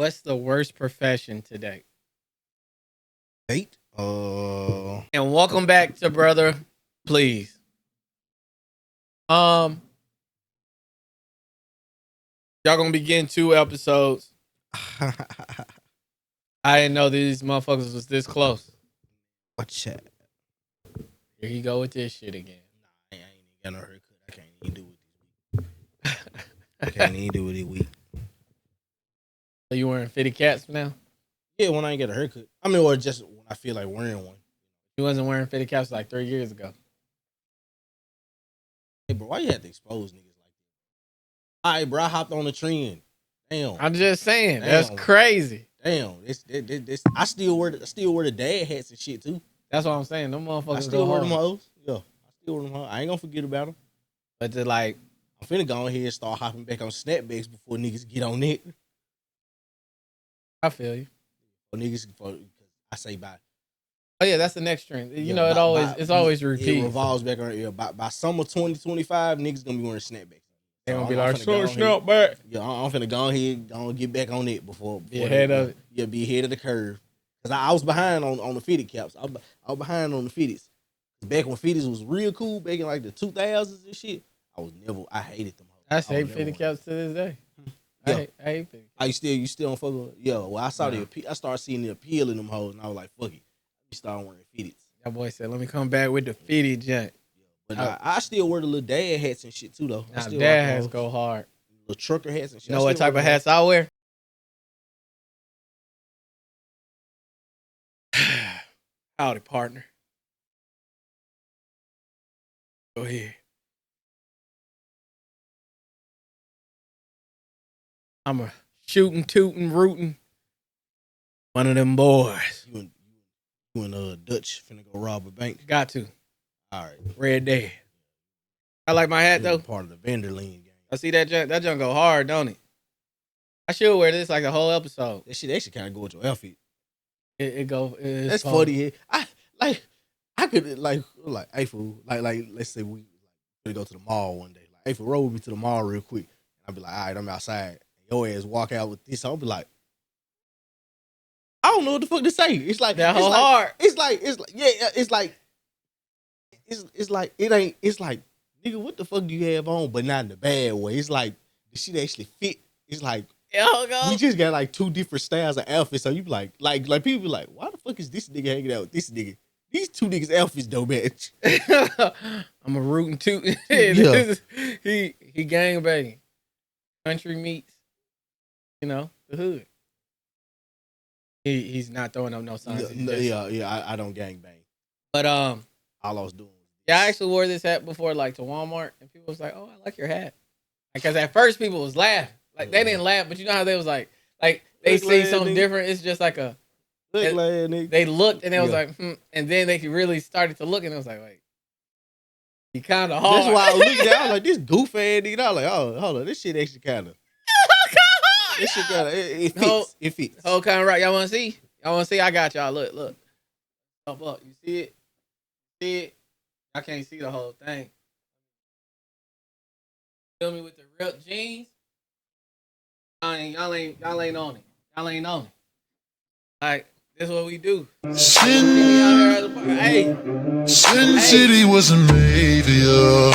What's the worst profession today? Eight. And welcome back to Brother Please. Y'all gonna be getting 2 episodes. I didn't know these motherfuckers was this close. What's that? Here you go with this shit again. Nah, I ain't even got no haircut. I can't even do it this week. I can't even do it this week. So you wearing fitted caps now? Yeah, when I ain't get a haircut. I mean, or just when I feel like wearing one. You wasn't wearing fitted caps like 3 years ago. Hey, bro, why you have to expose niggas like that? All right, bro, I hopped on the trend. Damn. I'm just saying, Damn. that's crazy. Damn, this. I still wear the dad hats and shit too. That's what I'm saying. Them motherfuckers I still go wear hard. them hoes. Yeah, I still wear them hoes. I ain't gonna forget about them. But to like, I'm finna go ahead and start hopping back on snapbacks before niggas get on it. I feel you. I say bye. Oh yeah, that's the next trend. You Yeah, know, it's always repeat. It revolves back around. Yeah, by summer 2025, niggas gonna be wearing snapbacks. They gonna So be like, snap back. Yeah, I'm finna go ahead, get back on it before Be ahead of it. Yeah, be ahead of the curve. Cause I was behind on the fitted caps. I was behind on the fitties. Back when fitties was real cool, back in like the 2000s and shit. I hated them. I hate fitted caps to this day. Yeah. I hate fitted caps. You still don't fuck with? Yeah, well, I started seeing the appeal in them hoes, and I was like, fuck it. We started wearing fitted. That boy said, let me come back with the fitted junk. But I still wear the little dad hats and shit too, though. Now, dad hats go hard. Little trucker hats and shit. You know what type of hats I wear? Howdy, partner. Go ahead. I'm a shooting, tooting, rooting. One of them boys. You and Dutch finna go rob a bank. Got to. All right. Red Dead. I like my hat, though. Part of the Vanderleen gang. I see that junk. That junk go hard, don't it? I should wear this like the whole episode. That shit actually kind of go with your outfit. That's funny. I could like hey fool, like let's say we gonna go to the mall one day. Like, hey fool, roll with me to the mall real quick. And I'll be like, all right, I'm outside. Your ass walk out with this. I'll be like, I don't know what the fuck to say. It's like that whole hard. It's like nigga, what the fuck do you have on? But not in a bad way. It's like the shit actually fit. It's like we just got like 2 different styles of outfits. So you be like people be like, why the fuck is this nigga hanging out with this nigga? These 2 niggas' outfits don't match. I'm a rootin' toot. Yeah. He gang banging. Country meets, the hood. He's not throwing up no signs. I don't gang bang. But all I was doing. Yeah, I actually wore this hat before, like to Walmart, and people was like, "Oh, I like your hat." Because at first people was laughing, like they didn't laugh, but you know how they was like they see something different. It's just like a. They looked and it was like, and then they really started to look and it was like, wait, he kind of hard. That's why I was looking at. I was like, this goof ass nigga. I was like, oh, hold on, this shit actually kind of. This shit kind of it fits. It fits. Whole kind of right. Y'all want to see? I got y'all. Look. Up. You see it? See it? I can't see the whole thing. Feel me with the ripped jeans? Y'all ain't on it. Y'all ain't on it. Like, this is what we do. Sin City wasn't made for you.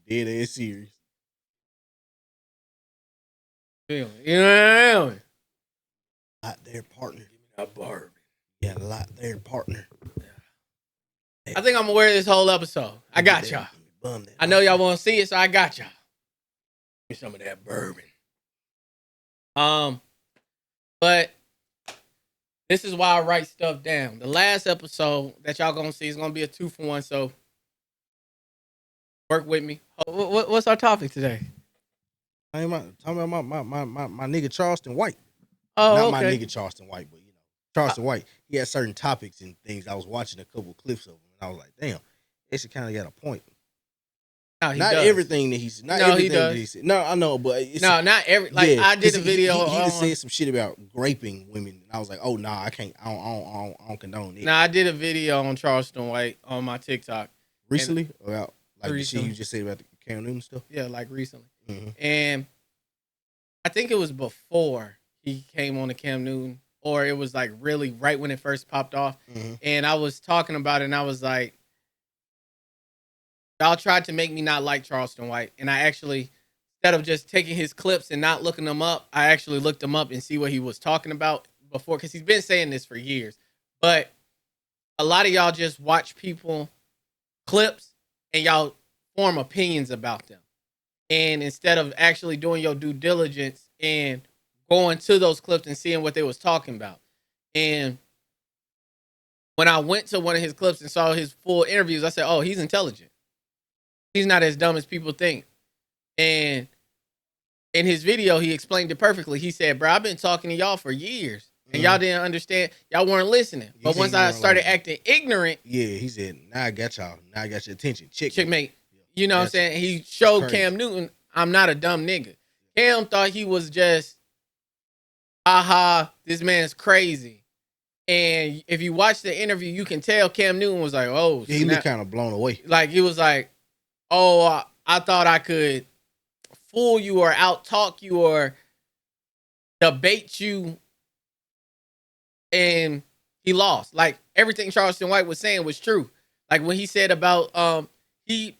Dead ass serious. You know what I mean? Lot there, partner. Give me that bourbon. Yeah, a lot there, partner. I think I'm gonna wear this whole episode. I got y'all. I know y'all want to see it, so I got y'all. Give me some of that bourbon. But this is why I write stuff down. The last episode that y'all gonna see is gonna be a 2-for-1, so work with me. What's our topic today? I'm talking about my nigga Charleston White. Oh, not okay. My nigga Charleston White, but Charleston White. He had certain topics and things. I was watching a couple clips of him, and I was like, damn, actually kind of got a point. No, not does. Everything that he's not. No, everything he does. That he said. No, I know, but it's not every. Like yeah, I did a video. He just said some shit about raping women, and I was like, oh nah, I can't. I don't condone it. Nah, I did a video on Charleston White on my TikTok recently. About like recently. The shit you just said about the Cam Newton stuff. Yeah, like recently, mm-hmm. and I think it was before he came on to Cam Newton, or it was like really right when it first popped off. Mm-hmm. And I was talking about it, and I was like, y'all tried to make me not like Charleston White. And I actually, instead of just taking his clips and not looking them up, I actually looked him up and see what he was talking about before, because he's been saying this for years. But a lot of y'all just watch people clips and y'all form opinions about them. And instead of actually doing your due diligence and going to those clips and seeing what they was talking about. And when I went to one of his clips and saw his full interviews, I said, oh, he's intelligent. He's not as dumb as people think. And in his video, he explained it perfectly. He said, bro, I've been talking to y'all for years. And y'all didn't understand. Y'all weren't listening. But once I started acting ignorant. Yeah, he said, now I got y'all. Now I got your attention. Checkmate. You know what I'm saying? He showed Cam Newton, I'm not a dumb nigga. Cam thought he was just, aha, this man's crazy. And if you watch the interview, you can tell Cam Newton was like, oh. Yeah, he looked kind of blown away. Like, he was like, oh, I thought I could fool you or out-talk you or debate you. And he lost. Like, everything Charleston White was saying was true. Like, when he said about, he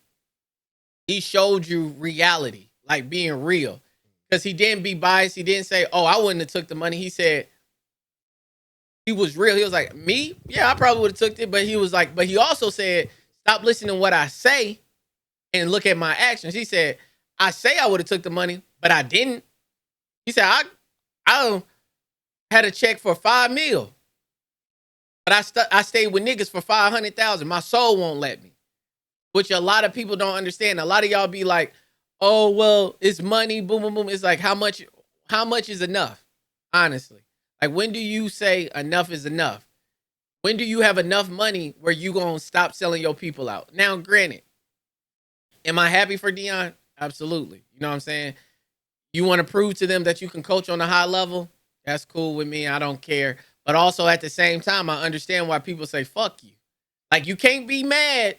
showed you reality, like being real. Because he didn't be biased. He didn't say, oh, I wouldn't have took the money. He said, he was real. He was like, me? Yeah, I probably would have took it. But he was like, but he also said, stop listening to what I say and look at my actions. He said, I say I would have took the money, but I didn't. He said, I had a check for $5 million, but I stayed with niggas for $500,000. My soul won't let me, which a lot of people don't understand. A lot of y'all be like, oh, well, it's money, boom, boom, boom. It's like, how much is enough? Honestly, like, when do you say enough is enough? When do you have enough money where you gonna stop selling your people out? Now, granted, am I happy for Deion? Absolutely. You know what I'm saying? You want to prove to them that you can coach on a high level? That's cool with me. I don't care. But also at the same time, I understand why people say, fuck you. Like, you can't be mad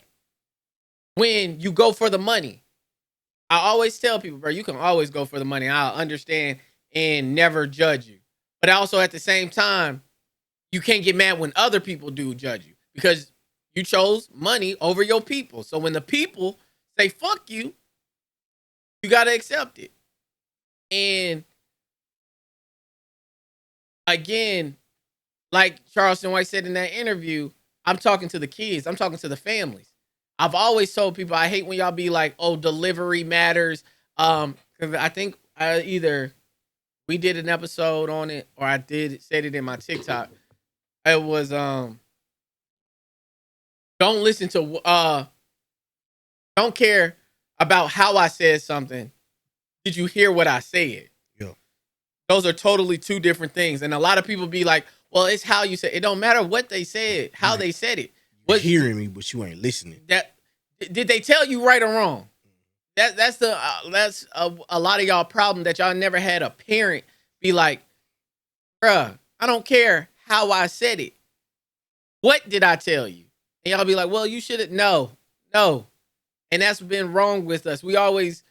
when you go for the money. I always tell people, bro, you can always go for the money. I'll understand and never judge you. But also at the same time, you can't get mad when other people do judge you, because you chose money over your people. So when the people say, fuck you, you got to accept it. And again, like Charleston White said in that interview, I'm talking to the kids. I'm talking to the families. I've always told people, I hate when y'all be like, oh, delivery matters. Because I think either we did an episode on it or I said it in my TikTok. It was, don't listen to, don't care about how I said something. Did you hear what I said? Yeah. Those are totally two different things. And a lot of people be like, well, it's how you said it. It don't matter what they said, how they said it. You're hearing me, but you ain't listening. Did they tell you right or wrong? That's a lot of y'all problem, that y'all never had a parent be like, bruh, I don't care how I said it. What did I tell you? And y'all be like, well, you should have. No. And that's been wrong with us. We always,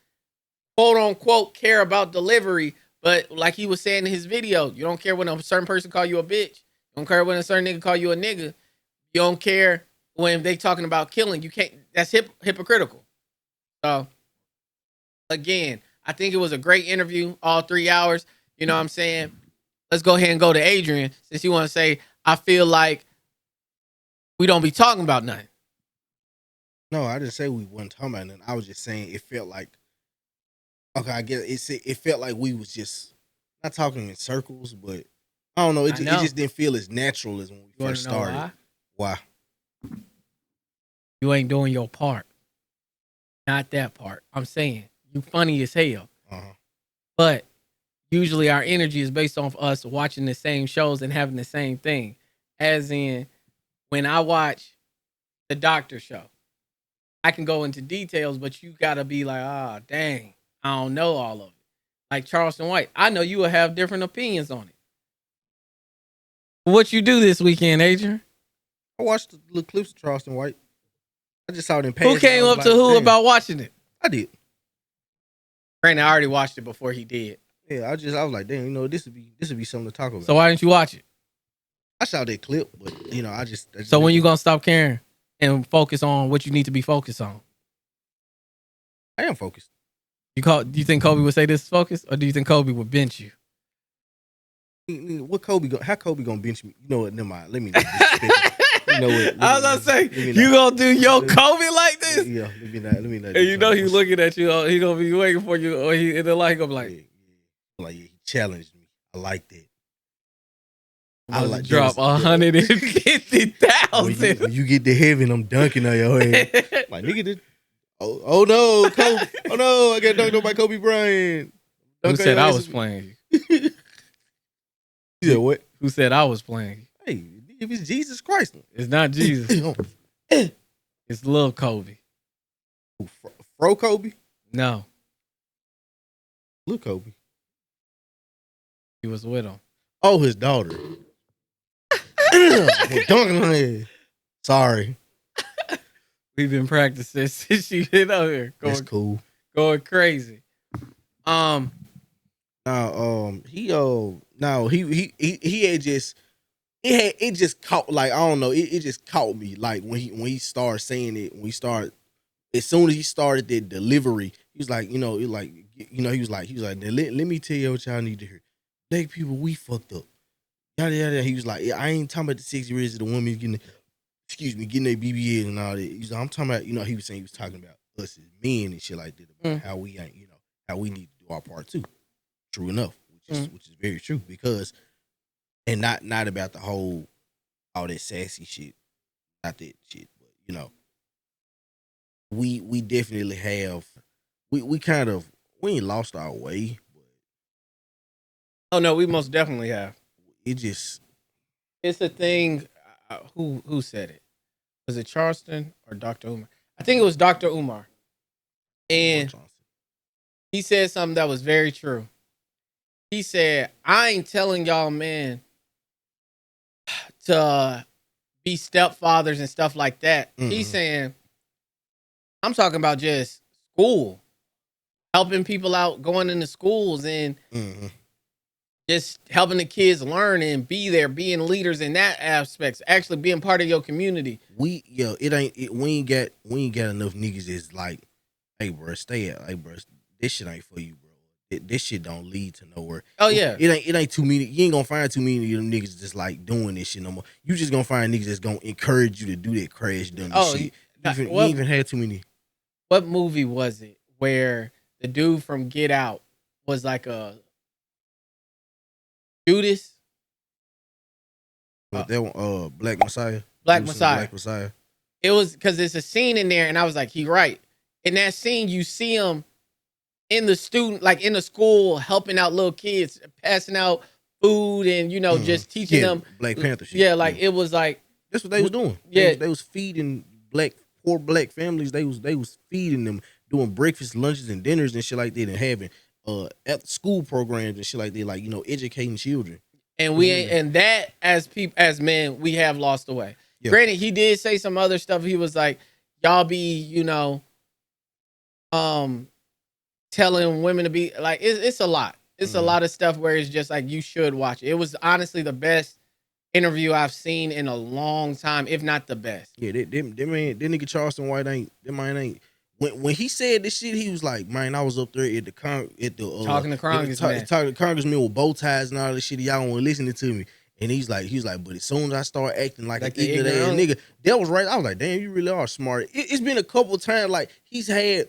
quote unquote, care about delivery. But like he was saying in his video, you don't care when a certain person call you a bitch. You don't care when a certain nigga call you a nigga. You don't care when they talking about killing. You can't. That's hypocritical. So again, I think it was a great interview, all 3 hours. You know what I'm saying? Let's go ahead and go to Adrian, since you want to say, I feel like we don't be talking about nothing. No, I didn't say we wasn't talking about nothing. I was just saying it felt like, okay, I guess it felt like we was just not talking in circles, but I don't know. It just didn't feel as natural as when we first started. Why? You ain't doing your part. Not that part. I'm saying you funny as hell. But usually our energy is based off us watching the same shows and having the same thing. As in, when I watch the doctor show, I can go into details, but you gotta be like, ah, dang, I don't know all of it. Like Charleston White, I know you will have different opinions on it. What you do this weekend, Adrian? I watched the little clips of Charleston White. I just saw it in passing. Who came up to who about watching it? I did. Granted, I already watched it before he did. Yeah, I was like, damn, this would be something to talk about. So why didn't you watch it? I saw that clip, but I just so when you gonna stop caring and focus on what you need to be focused on? I am focused. Do you think Kobe would say this is focus, or do you think Kobe would bench you? What how Kobe gonna bench me? You know what? Never mind. Let me. You know what? I was gonna say you gonna do your Kobe like this? Yeah, let me not. And he's looking at you. He gonna be waiting for you, or he in the light gonna be like, he challenged me. I like that. I like drop 150,000. When you get to heaven, I'm dunking on your head. Like nigga, oh no, Kobe! Oh no, I got dunked on by Kobe Bryant. Who said I was playing you? You said what? Who said I was playing you? Hey, if it's Jesus Christ, it's not Jesus. It's Lil Kobe. Fro Kobe? No, Lil Kobe. He was with him. Oh, his daughter. Dunking on her. Sorry. We've been practicing since she been out here. That's cool. Going crazy. Now, he had just it just caught, like, I don't know, it just caught me, like when he started saying it, as soon as he started the delivery, he was like, he was like, let me tell you what y'all need to hear. Black people, we fucked up. Yada yada. He was like, I ain't talking about the 6 years of the women getting their BBL and all that. He was like, I'm talking about, he was saying, he was talking about us as men and shit like that, about how we ain't, how we need to do our part too. True enough, which is very true, because, and not about the whole, all that sassy shit, not that shit, but we definitely have, we ain't lost our way, but oh no, we most definitely have. It's a thing. Who said it? Was it Charleston or Dr. Umar? I think it was Dr. Umar, and he said something that was very true. He said, I ain't telling y'all, man, to be stepfathers and stuff like that. Mm-hmm. He's saying, I'm talking about just school, helping people out, going into schools and just helping the kids learn and be there, being leaders in that aspect, actually being part of your community. We ain't got enough niggas that's like, hey bro, this shit ain't for you, bro. This shit don't lead to nowhere. Oh yeah, it ain't too many. You ain't gonna find too many of them niggas just like doing this shit no more. You just gonna find niggas that's gonna encourage you to do that crash dummy shit. You ain't even had too many. What movie was it where the dude from Get Out was like a Judas? That one, Black Messiah. Black Messiah. It was because there's a scene in there, and I was like, he right. In that scene, you see him in the school, helping out little kids, passing out food and, just teaching them. Black Panther shit. Yeah, like it was like. That's what they was doing. Yeah. They was feeding poor black families. They was feeding them, doing breakfast, lunches, and dinners and shit like that, and having after school programs and shit like that, like, educating children. And we ain't, and that as men, we have lost the way. Yeah. Granted, he did say some other stuff. He was like, y'all be, telling women to be like, it's a lot. It's a lot of stuff where it's just like, you should watch it. It was honestly the best interview I've seen in a long time, if not the best. Yeah, that nigga Charleston White ain't. When he said this shit, he was like, man, I was up there at the talking to Congressman, talking to Congressman with bow ties and all this shit. Y'all weren't listening to me, and he's like, but as soon as I start acting like an ignorant ass nigga, that was right. I was like, damn, you really are smart. It's been a couple of times like he's had.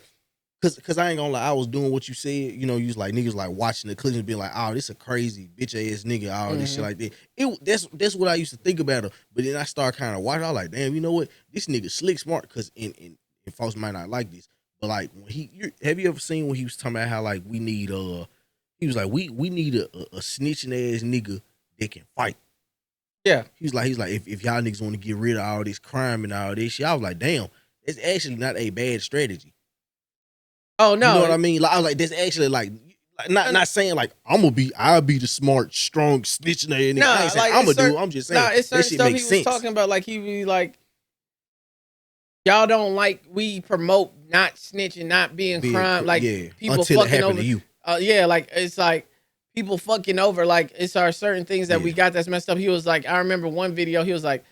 Cause I ain't gonna lie, I was doing what you said. You was like niggas like watching the clips and being like, oh, this a crazy bitch ass nigga, all this shit like that. That's what I used to think about him. But then I started kind of watching. I was like, damn, you know what? This nigga slick smart. Cause and folks might not like this, but like when have you ever seen when he was talking about how like we need he was like we need a snitching ass nigga that can fight. Yeah, he's like if y'all niggas want to get rid of all this crime and all this shit, I was like, damn, it's actually not a bad strategy. Oh no, you know what I mean? Like I was like, that's actually like not saying like I'll be the smart, strong snitching ass nigga. I ain't saying I'm just saying it's certain that shit stuff makes he sense. was talking about, like he be like, y'all don't like we promote not snitching, not being crime, like people until fucking it happened over to you. Yeah, like it's like people fucking over. Like, it's our certain things that we got that's messed up. He was like, I remember one video, he was like,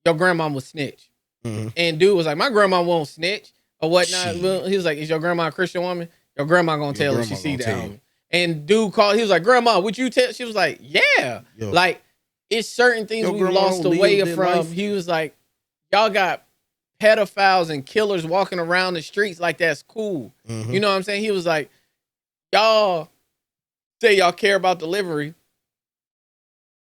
your grandma will snitch. And dude was like, my grandma won't snitch or whatnot. Shit. He was like, is your grandma a Christian woman? Your grandma gonna tell if she see that homie. And dude called, he was like, grandma, would you tell? She was like, yeah. Yo. Like, it's certain things we lost the way from. Life. He was like, y'all got pedophiles and killers walking around the streets like that's cool. You know what I'm saying? He was like, y'all say y'all care about delivery.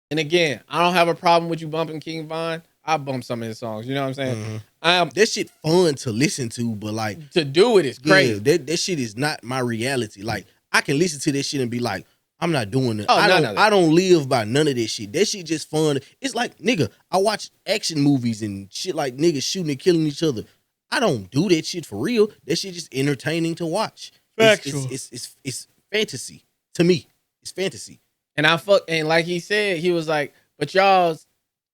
And again, I don't have a problem with you bumping King Von. I bump some of his songs. You know what I'm saying? That shit fun to listen to, but like to do it is crazy. That shit is not my reality. Like I can listen to this shit and be like, I'm not doing it. I don't live by none of this shit. That shit just fun. It's like, nigga, I watch action movies and shit like niggas shooting and killing each other. I don't do that shit for real. That shit just entertaining to watch. It's fantasy to me. It's fantasy. And and like he said, he was like, but y'all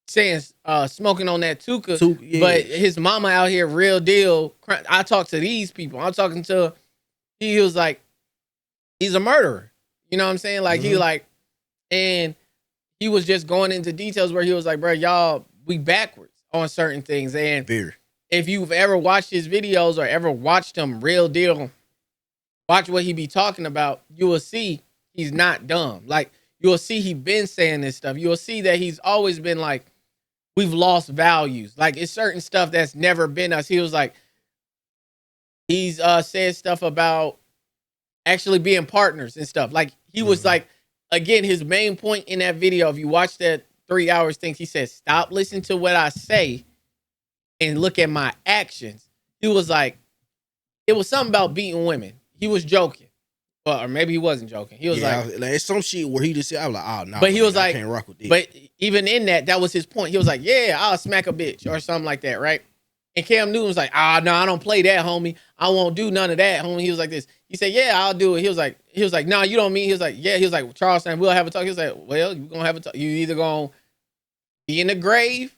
saying smoking on that Tuka, but his mama out here real deal. I talk to these people. I'm talking to. He was like, he's a murderer. You know what I'm saying? Like he like, and he was just going into details where he was like, bro, y'all we backwards on certain things. And if you've ever watched his videos or ever watched him real deal, watch what he be talking about, you will see he's not dumb. Like you'll see he been saying this stuff. You'll see that he's always been like, we've lost values. Like it's certain stuff that's never been us. He was like, he's said stuff about actually being partners and stuff. Like he was like, again, his main point in that video, if you watch that 3 hours thing, he said, stop listening to what I say and look at my actions. He was like, it was something about beating women. He was joking. Well, or maybe he wasn't joking. He was like it's some shit where he just said, I was like, oh no. But he was like, I can't rock with this. But even in that was his point. He was like, yeah, I'll smack a bitch or something like that, right? And Cam Newton was like, no, I don't play that, homie. I won't do none of that, homie. He was like this. He said, yeah, I'll do it. He was like, no, you don't mean. He was like, yeah. He was like, Charleston, we'll have a talk. He was like, well, you're gonna have a talk. You either gonna be in the grave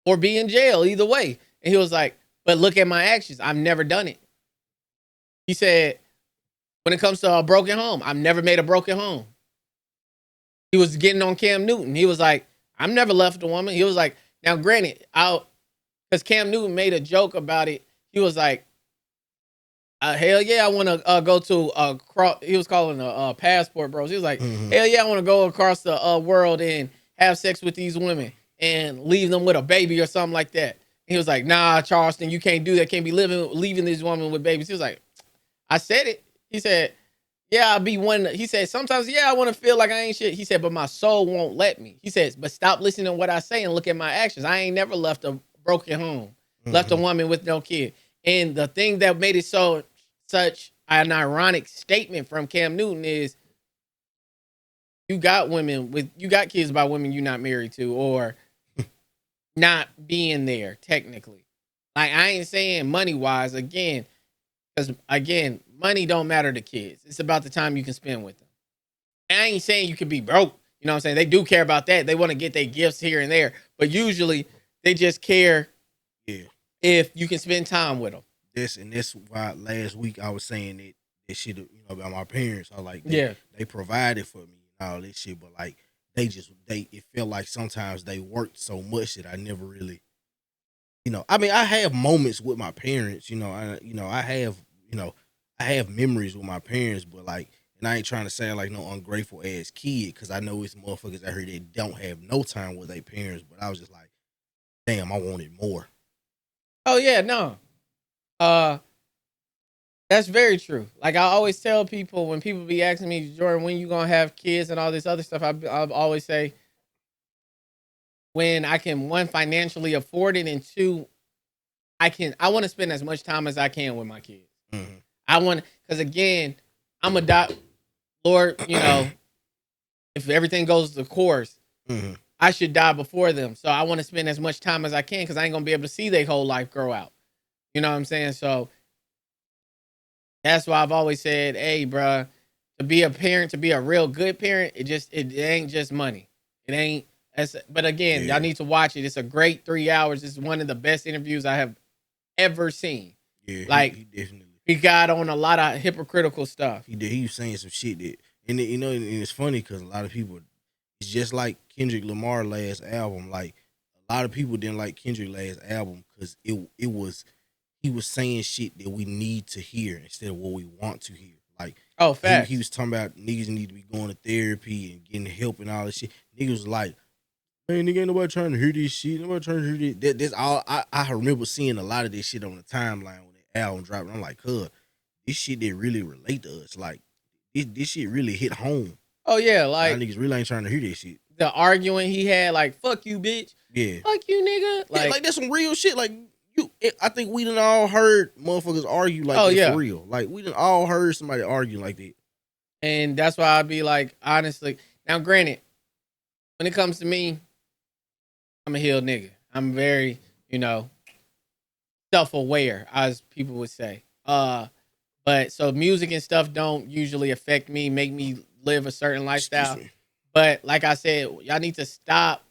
or be in jail, either way. And he was like, but look at my actions. I've never done it. He said, when it comes to a broken home, I've never made a broken home. He was getting on Cam Newton. He was like, I've never left a woman. He was like, now granted, because Cam Newton made a joke about it. He was like, hell yeah, I want to go to he was calling a passport bros. He was like, hell yeah, I want to go across the world and have sex with these women and leave them with a baby or something like that. And he was like, nah, Charleston, you can't do that. Can't be leaving these women with babies. He was like, I said it. He said, yeah, I'll be one. He said, sometimes, yeah, I want to feel like I ain't shit. He said, but my soul won't let me. He says, but stop listening to what I say and look at my actions. I ain't never left a broken home, left a woman with no kid. And the thing that made it such an ironic statement from Cam Newton is you got kids by women you're not married to or not being there technically. Like I ain't saying money wise again, because again, money don't matter to kids. It's about the time you can spend with them. And I ain't saying you could be broke. You know what I'm saying? They do care about that. They want to get their gifts here and there, but usually they just care if you can spend time with them. That's why last week I was saying that shit, about my parents. I like, they provided for me and all this shit, but like it felt like sometimes they worked so much that I never really, I mean, I have moments with my parents, I have memories with my parents, but like, and I ain't trying to sound like no ungrateful ass kid, because I know it's motherfuckers out here that don't have no time with their parents, but I was just like, damn, I wanted more. Oh yeah, no. That's very true. Like I always tell people when people be asking me, Jordan, when you gonna have kids and all this other stuff, I'll always say when I can, one, financially afford it, and two, I want to spend as much time as I can with my kids. I want, because again, I'm a Lord, if everything goes the course, I should die before them. So I want to spend as much time as I can, because I ain't gonna be able to see their whole life grow out. You know what I'm saying? So that's why I've always said, hey, bro, to be a parent, to be a real good parent, it ain't just money. It ain't. But again, y'all need to watch it. It's a great 3 hours. It's one of the best interviews I have ever seen. Yeah, like he definitely. He got on a lot of hypocritical stuff. He did. He was saying some shit And and it's funny because a lot of people, it's just like Kendrick Lamar last album. Like a lot of people didn't like Kendrick last album because it was he was saying shit that we need to hear instead of what we want to hear. Like facts. he was talking about niggas need to be going to therapy and getting help and all this shit. Niggas was like, man, nigga, ain't nobody trying to hear this shit. Nobody trying to hear this. That's all. I remember seeing a lot of this shit on the timeline when the album dropped. And I'm like, this shit didn't really relate to us. Like, this shit really hit home. Oh yeah, Like like niggas really ain't trying to hear this shit. the arguing he had, like fuck you, bitch. Yeah, Fuck you, nigga. like that's some real shit. Like I think we done all heard motherfuckers argue like that for real. Like we done all heard somebody argue like that. And that's why I'd be like, honestly. Now, granted, when it comes to me, I'm a healed nigga. I'm very, self-aware, as people would say. But so music and stuff don't usually affect me, make me live a certain lifestyle. But like I said, y'all need to stop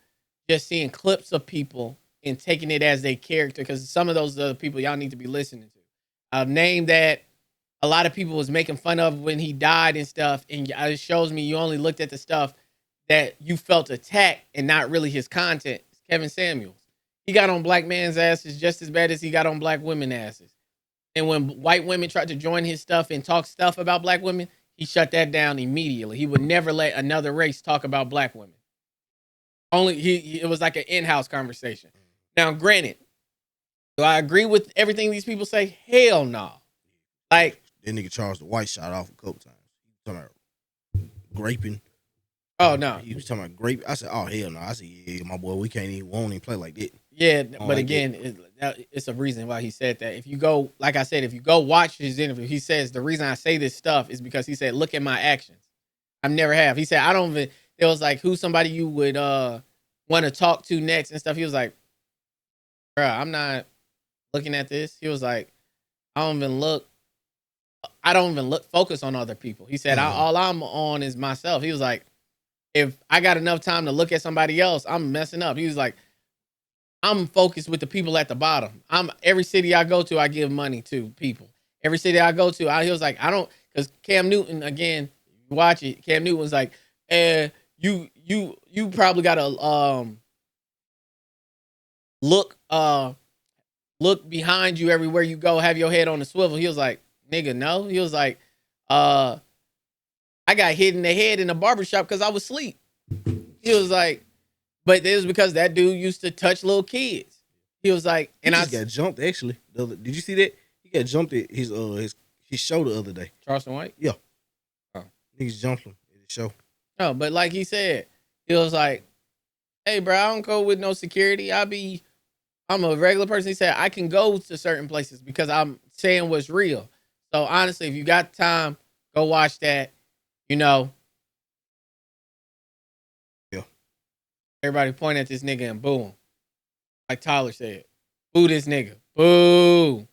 just seeing clips of people and taking it as their character, because some of those are the people y'all need to be listening to. A name that a lot of people was making fun of when he died and stuff, and it shows me you only looked at the stuff that you felt attacked and not really his content. It's Kevin Samuels. He got on black man's asses just as bad as he got on black women's asses. And when white women tried to join his stuff and talk stuff about black women, he shut that down immediately. He would never let another race talk about black women. It was like an in-house conversation. Now, granted, do I agree with everything these people say? Hell no. Like, that nigga Charles the White shot off a couple times. He was talking about graping. Oh no. He was talking about grape. I said, oh hell no. I said, yeah, my boy, won't even play like that. Yeah, but again, it's a reason why he said that. If you go, like I said, if you go watch his interview, he says the reason I say this stuff is because he said, look at my actions. I never have. He said, I don't even, it was like, who's somebody you would want to talk to next and stuff. He was like, bro, I'm not looking at this. He was like, I don't even look focus on other people. He said, all I'm on is myself. He was like, if I got enough time to look at somebody else, I'm messing up. He was like, I'm focused with the people at the bottom. Every city I go to, I give money to people. Every city I go to, he was like, I don't, because Cam Newton, again, you watch it, Cam Newton was like, you probably gotta look behind you everywhere you go, have your head on the swivel. He was like, nigga, no. He was like, I got hit in the head in a barbershop because I was asleep. He was like, but it was because that dude used to touch little kids. He was like, and I got jumped actually. Did you see that? He got jumped at his show the other day. Charleston White? Yeah. Oh. Niggas jumped him at the show. No, but like he said, he was like, hey, bro, I don't go with no security. I'm a regular person. He said, I can go to certain places because I'm saying what's real. So honestly, if you got time, go watch that. Yeah. Everybody point at this nigga and boo him. Like Tyler said, boo this nigga. Boo.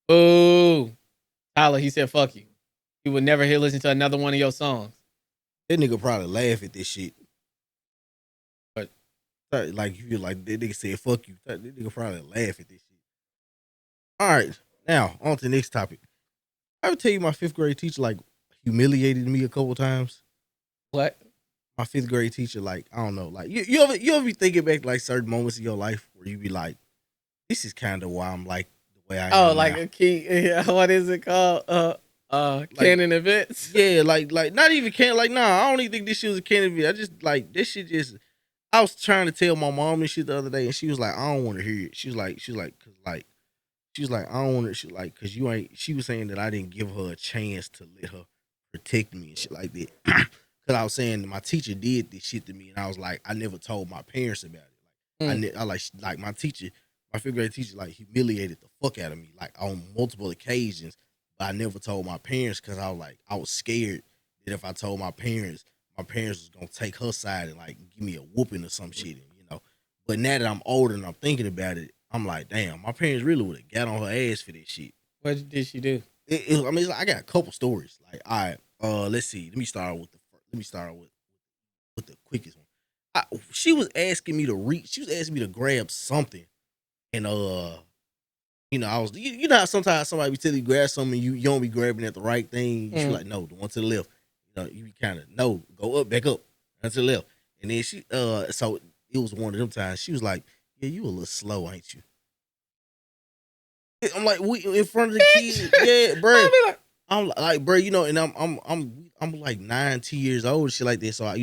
Boo. Tyler, he said, fuck you. He would never listen to another one of your songs. That nigga probably laugh at this shit. But like you feel like that nigga said fuck you. That nigga probably laugh at this shit. All right. Now, on to the next topic. I ever tell you my 5th grade teacher like humiliated me a couple times? What? My 5th grade teacher, like, I don't know, like you ever be thinking back like certain moments in your life where you be like, this is kind of why I'm like the way I am. Oh, like now. a key. Yeah, what is it called? Canon events. Yeah, like not even canon. Like, nah, I don't even think this shit was a canon event. I just like this shit just. I was trying to tell my mom and shit the other day, and she was like, I don't want to hear it. She was like, I don't want to. She like, cause you ain't. She was saying that I didn't give her a chance to let her protect me and shit like that. Cause I was saying that my teacher did this shit to me, and I was like, I never told my parents about it. Like, I like my teacher, my 5th grade teacher, like humiliated the fuck out of me, like on multiple occasions. But I never told my parents because I was scared that if I told my parents was gonna take her side and like give me a whooping or some shit, But now that I'm older and I'm thinking about it, I'm like, damn, my parents really would have got on her ass for this shit. What did she do? I got a couple stories. Like, all right, let's see. Let me start with the quickest one. She was asking me to reach. She was asking me to grab something, and I was, how sometimes somebody be telling you grab something, and you don't be grabbing at the right thing. She was like, no, the one to the left. you kind of know, go up, back up, and to the left. And then she, so it was one of them times. She was like, "Yeah, you a little slow, ain't you?" I'm like, we in front of the kids, yeah, bro. I'm like, bro, and I'm like 9, 10 years old, shit like that. So I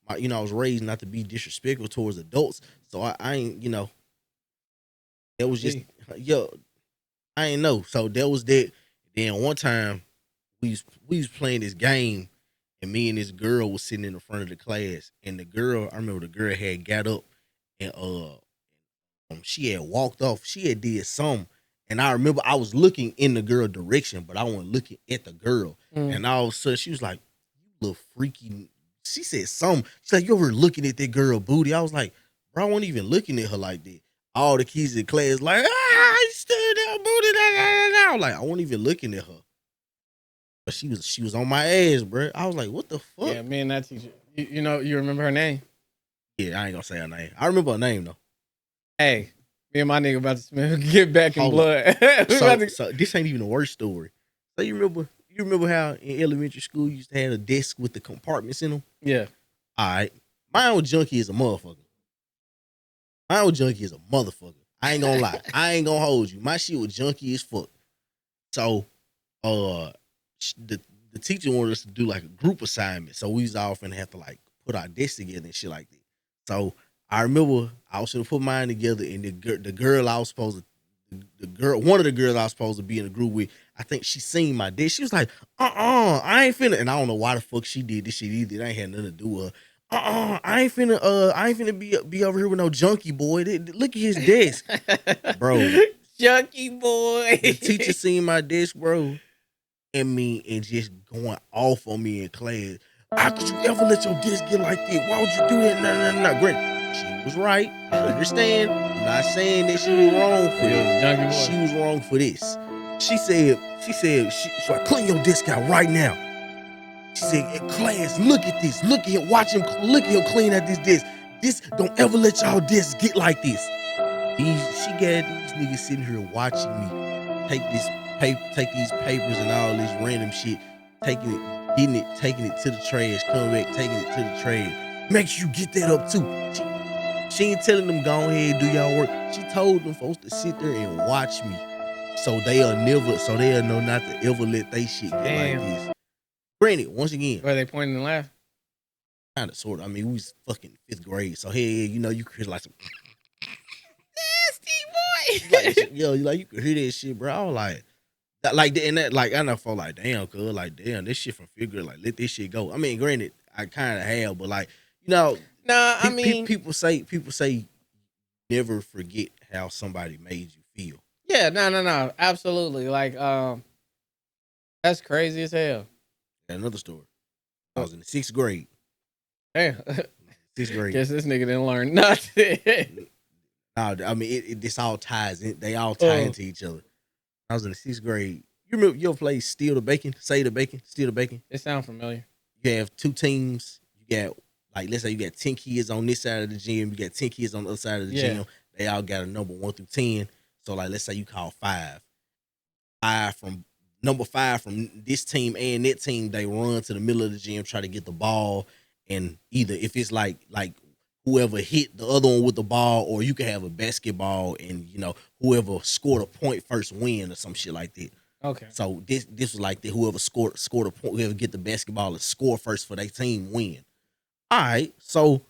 was raised not to be disrespectful towards adults. So I ain't, that was just, yo, I ain't know. So that was that. Then one time we was playing this game, and me and this girl was sitting in the front of the class, and I remember the girl had got up and she had walked off. She had did something. And I remember I was looking in the girl direction, but I wasn't looking at the girl. And all of a sudden she was like, "You little freaky." She said something. She's like, "You over looking at that girl booty?" I was like, "Bro, I wasn't even looking at her like that." All the kids in class like, "You still that booty?" I was like, I wasn't even looking at her. But she was on my ass, bro. I was like, "What the fuck?" Yeah, me and that teacher. You remember her name? Yeah, I ain't gonna say her name. I remember her name though. Hey, me and my nigga about to get back in blood. So this ain't even the worst story. So you remember how in elementary school you used to have a desk with the compartments in them? Yeah. All right. My old junkie is a motherfucker. I ain't gonna lie. I ain't gonna hold you. My shit was junky as fuck. So the teacher wanted us to do like a group assignment. So we was all finna have to like put our desks together and shit like that. So I remember I was gonna put mine together, and the girl I was supposed to, one of the girls I was supposed to be in a group with, I think she seen my dick. She was like, I ain't finna, and I don't know why the fuck she did this shit either. It ain't had nothing to do with her. I ain't finna be over here with no junkie boy. Look at his desk, bro. Junkie boy. The teacher seen my desk, bro, and just going off on me in class. How could you ever let your desk get like that? Why would you do that? No. Great. She was right. I understand. I'm not saying that she was wrong for this. She was wrong for this. She said, so I clean your desk out right now. She said, in class, look at this. Look at him. Watch him. Look at him clean out this desk. This, don't ever let y'all desks get like this. She got these niggas sitting here watching me take these papers and all this random shit, taking it to the trash, coming back, taking it to the trash. Make sure you get that up too. She ain't telling them go ahead and do y'all work. She told them folks to sit there and watch me, so they'll know not to ever let they shit get like this. Granted, once again, were they pointing and laughing? Kind of, sort of. I mean, we was fucking 5th grade, so hey, you could hear like some nasty boy. You could hear that shit, bro. I was like I never felt like, damn, cuz, like, damn, this shit from 5th grade, like, let this shit go. I mean, granted, I kind of have, but like, I mean, people say never forget how somebody made you feel. Yeah, no, absolutely. Like, that's crazy as hell. Another story. I was in the 6th grade. Damn. 6th grade. Guess this nigga didn't learn nothing. No, I mean, this all ties in. They all tie into each other. I was in the 6th grade. You remember your place, Steal the Bacon, Steal the Bacon? It sounds familiar. You have 2 teams. You got, like, let's say you got 10 kids on this side of the gym. You got 10 kids on the other side of the gym. They all got a number 1 through 10. So, like, let's say you call 5. Number 5 from this team and that team, they run to the middle of the gym, try to get the ball. And either if it's like whoever hit the other one with the ball, or you can have a basketball and, whoever scored a point first win or some shit like that. Okay. So this was like that. Whoever scored a point, whoever get the basketball and score first for their team win. All right. So,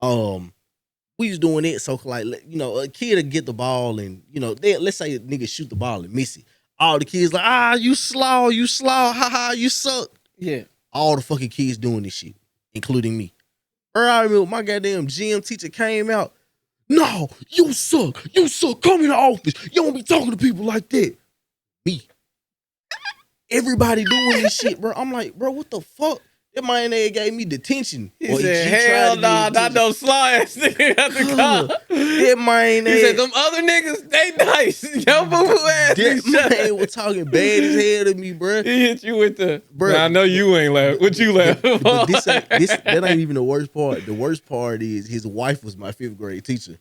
we was doing it. So like, a kid would get the ball and, let's say a nigga shoot the ball and miss it. All the kids like, you slaw, haha, you suck. Yeah. All the fucking kids doing this shit, including me. I remember my goddamn gym teacher came out. No, you suck. Come in the office. You don't be talking to people like that. Me. Everybody doing this shit, bro. I'm like, bro, what the fuck? That man there gave me detention. He said, hell nah, not no slaw ass nigga at the car. That man there. He said, them other niggas, they nice. Yo, boo-boo ass. That man was talking bad as hell to me, bro. He hit you with the, bro. I know you ain't laughing. What you laughing but that ain't even the worst part. The worst part is his wife was my 5th grade teacher.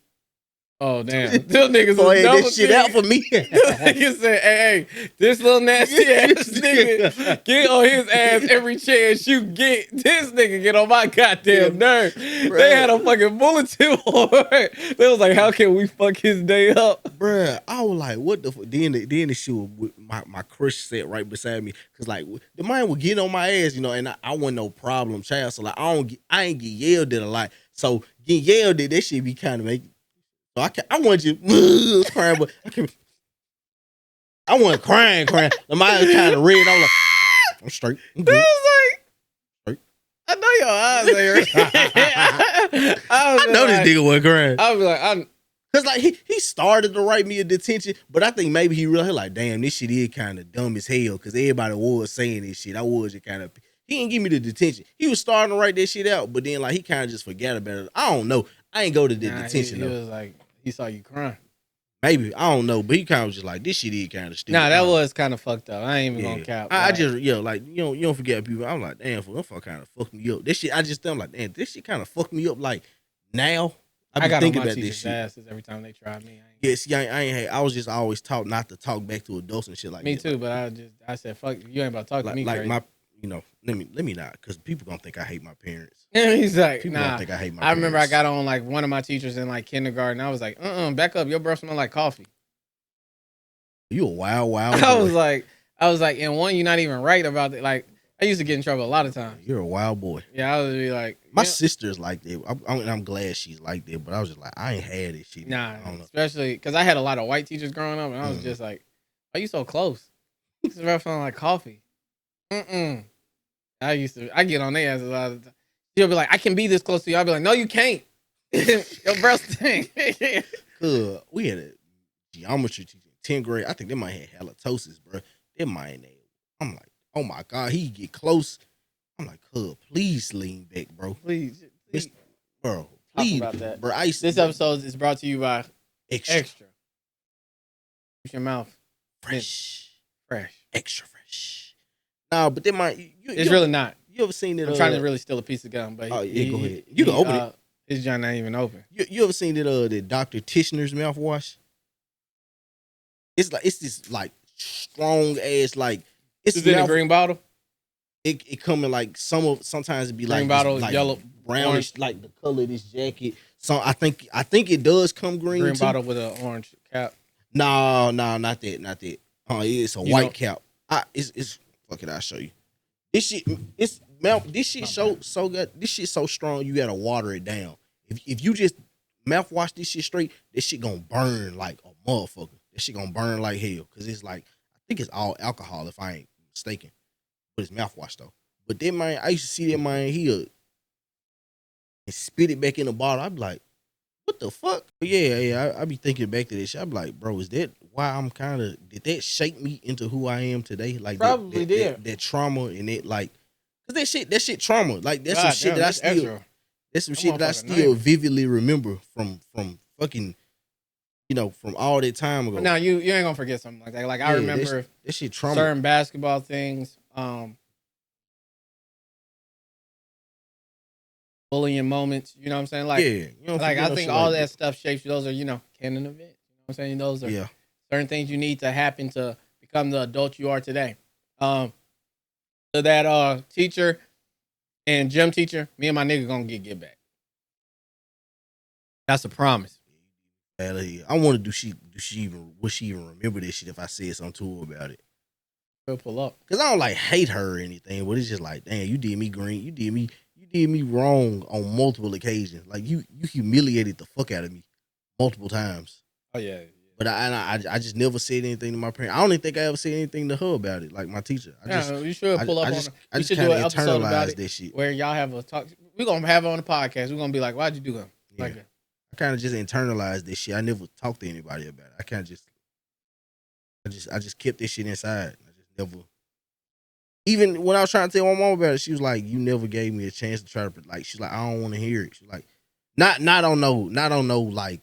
Oh damn! Those niggas Boy, was this shit out for me. Niggas said, "Hey, this little nasty ass nigga get on his ass every chance you get. This nigga get on my goddamn nerve." They had a fucking bulletin board. They was like, "How can we fuck his day up?" Bruh, I was like, what the fuck? Then the shit was my crush sat right beside me. Cause like the man would get on my ass, you know, and I wasn't no problem child. So like I ain't get yelled at a lot. So getting yelled at, that shit be kind of making. So I want you crying, but I wasn't crying. The mind was kind of red. I'm like, I'm straight. I'm good. Like, I know your eyes ain't I know like, this nigga wasn't crying. I was like, Cause like he started to write me a detention, but I think maybe he realized like, damn, this shit is kind of dumb as hell. Cause everybody was saying this shit. I was just kind of. He didn't give me the detention. He was starting to write that shit out, but then like he kind of just forgot about it. I don't know. I ain't go to the detention he though. was like, he saw you crying. Maybe I don't know, but he kind of was just like this shit is kind of stupid. Nah, that was kind of fucked up. I ain't even gonna cap. I just like you don't forget people. I'm like, damn, that fuck kind of fucked me up. This shit, I'm like, damn, this shit kind of fucked me up. Like now, I got thinking about this shit. Asses every time they try me. I was just always taught not to talk back to adults and shit like me that. too, but I said, fuck you ain't about to talk to me. Like crazy. my, let me not, because people gonna think I hate my parents. And he's like, People nah. don't think I hate my I parents. remember I got on like one of my teachers in like kindergarten. I was like, back up. Your breath smell like coffee. You a wild I boy. was like, and one, you're not even right about it. Like, I used to get in trouble a lot of times. You're a wild boy. Yeah, I would be like, My sister's like that. I'm glad she's like that, but I was just like, I ain't had this shit. nah, I don't know. especially because I had a lot of white teachers growing up, and I was just like, why you so close? This breath smell like coffee. I get on their ass a lot of times. She'll be like, I can be this close to you. I'll be like, no, you can't. Your breath stink. We had a geometry teacher in 10th grade. I think they might have halitosis, bro. They might have. I'm like, oh my God, he get close. I'm like, please lean back, bro. Please. Bro, please. Talk about that. Bro, This episode is brought to you by Extra. Keep your mouth fresh. Extra fresh. Nah, but they might. It's really not. You ever seen it? I'm trying to really steal a piece of gum, but go ahead. You can open it. His joint ain't even open. You ever seen the Dr. Tishner's mouthwash? It's this like strong ass like. It's in a green bottle. It come in like sometimes it be green like bottle, this, like yellow, brownish, orange. like the color of this jacket. So I think it does come green. Green too. bottle with an orange cap. No, not that. It's a white cap. It's fuck it. I'll show you. This shit, this shit so good. This shit so strong. You gotta water it down. If you just mouthwash this shit straight, this shit gonna burn like a motherfucker. This shit gonna burn like hell. Cause it's like I think it's all alcohol if I ain't mistaken. But it's mouthwash though. But that man, I used to see that man here and spit it back in the bottle. I'd be like, what the fuck? But yeah. I be thinking back to this shit. I'd be like, bro, is that why I'm did that shape me into who I am today? Like probably did. That trauma and it like, cause that shit trauma. Like that's some shit that I still, that's some shit that I still vividly remember from fucking, from all that time ago. Now you ain't gonna forget something like that. Like I remember that shit trauma. Certain basketball things, bullying moments. You know what I'm saying? Like, like I think all that stuff shapes you. Those are canon events. You know what I'm saying? Those are certain things you need to happen to become the adult you are today. So that teacher and gym teacher, me and my nigga gonna get back. That's a promise. I wonder would she even remember this shit if I said something to her about it? We'll pull up. Cause I don't like hate her or anything, but it's just like, damn, you did me green. You did me wrong on multiple occasions. Like you humiliated the fuck out of me multiple times. Oh yeah. But I just never said anything to my parents. I don't even think I ever said anything to her about it. Like my teacher. You should pull up on it. We should do an episode about it that shit. where y'all have a talk. We're gonna have it on the podcast. We're gonna be like, why'd you do that? Yeah. Like that. I kind of just internalized this shit. I never talked to anybody about it. I kind of I just kept this shit inside. I just never. Even when I was trying to tell my mom about it, she was like, "You never gave me a chance to try to like." She's like, "I don't want to hear it." She's like, "Not on no, like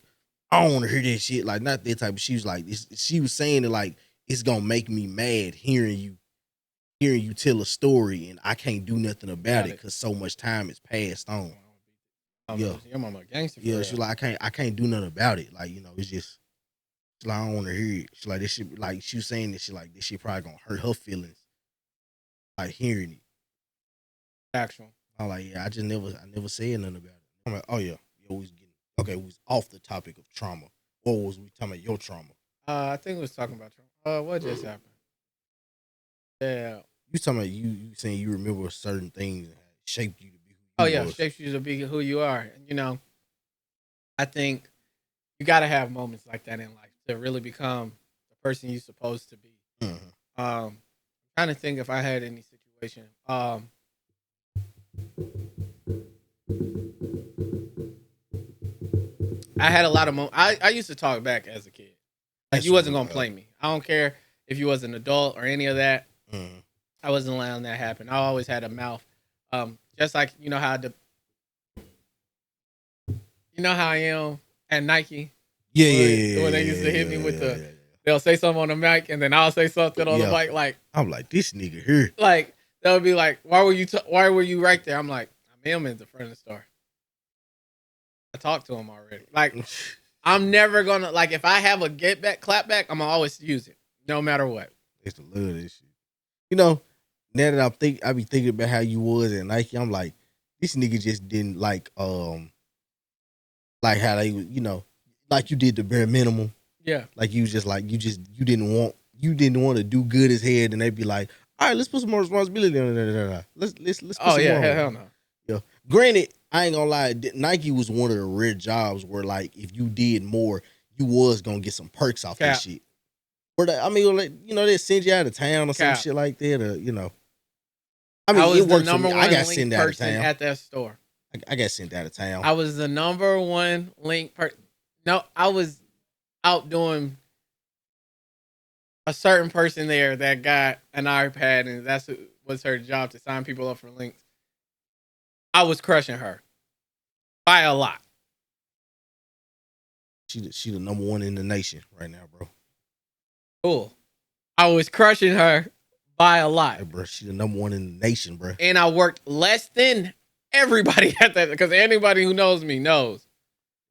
I don't want to hear that shit." Like not that type. But she was like, she was saying it like it's gonna make me mad hearing you tell a story and I can't do nothing about it because so much time has passed on. Your mama a gangster. Yeah, she's like, I can't do nothing about it. Like, it's just, she's like, I don't want to hear it. She's like, this shit, like, she was saying this shit, like, this shit probably gonna hurt her feelings. Like, hearing it. Actual. I'm like, yeah, I never said nothing about it. I'm like, oh yeah, we was off the topic of trauma. What was we talking about? Your trauma? I think we was talking about trauma. What just happened? Yeah. You talking about you saying you remember certain things that shaped you to be who you was. Shapes you to be who you are. And I think you gotta have moments like that in life to really become the person you're supposed to be. Mm-hmm. Trying to think if I had any situation. I had a lot of moments. I used to talk back as a kid. Like, you wasn't gonna play me. I don't care if you was an adult or any of that. Mm-hmm. I wasn't allowing that to happen. I always had a mouth. Just like how I am at Nike. Yeah. When they used to hit me with they'll say something on the mic and then I'll say something on the mic. Like, I'm like, this nigga here. Like, they'll be like, why were you right there? I'm like, I am in the front of the store. I talked to him already. Like, I'm never gonna, like, if I have a get back, clap back, I'm gonna always use it, no matter what. It's the love of this shit. Now that I be thinking about how you was at Nike, I'm like, this nigga just didn't like how they, like you did the bare minimum. Yeah. Like you just like, you didn't want to do good as head, and they'd be like, all right, let's put some more responsibility on it. Let's put some more hell no. Yeah. Granted, I ain't gonna lie, Nike was one of the rare jobs where, like, if you did more, you was gonna get some perks off that shit. Or they send you out of town or some shit like that, or I mean, was it worked the number for me. one I got link sent out of person town at that store. I got sent out of town. I was the number one link person. No, I was out doing a certain person there that got an iPad, and that's was her job, to sign people up for links. I was crushing her by a lot. She the number one in the nation right now, bro. Cool. I was crushing her by a lot. Hey, bro, she the number one in the nation, bro. And I worked less than everybody at that, because anybody who knows me knows.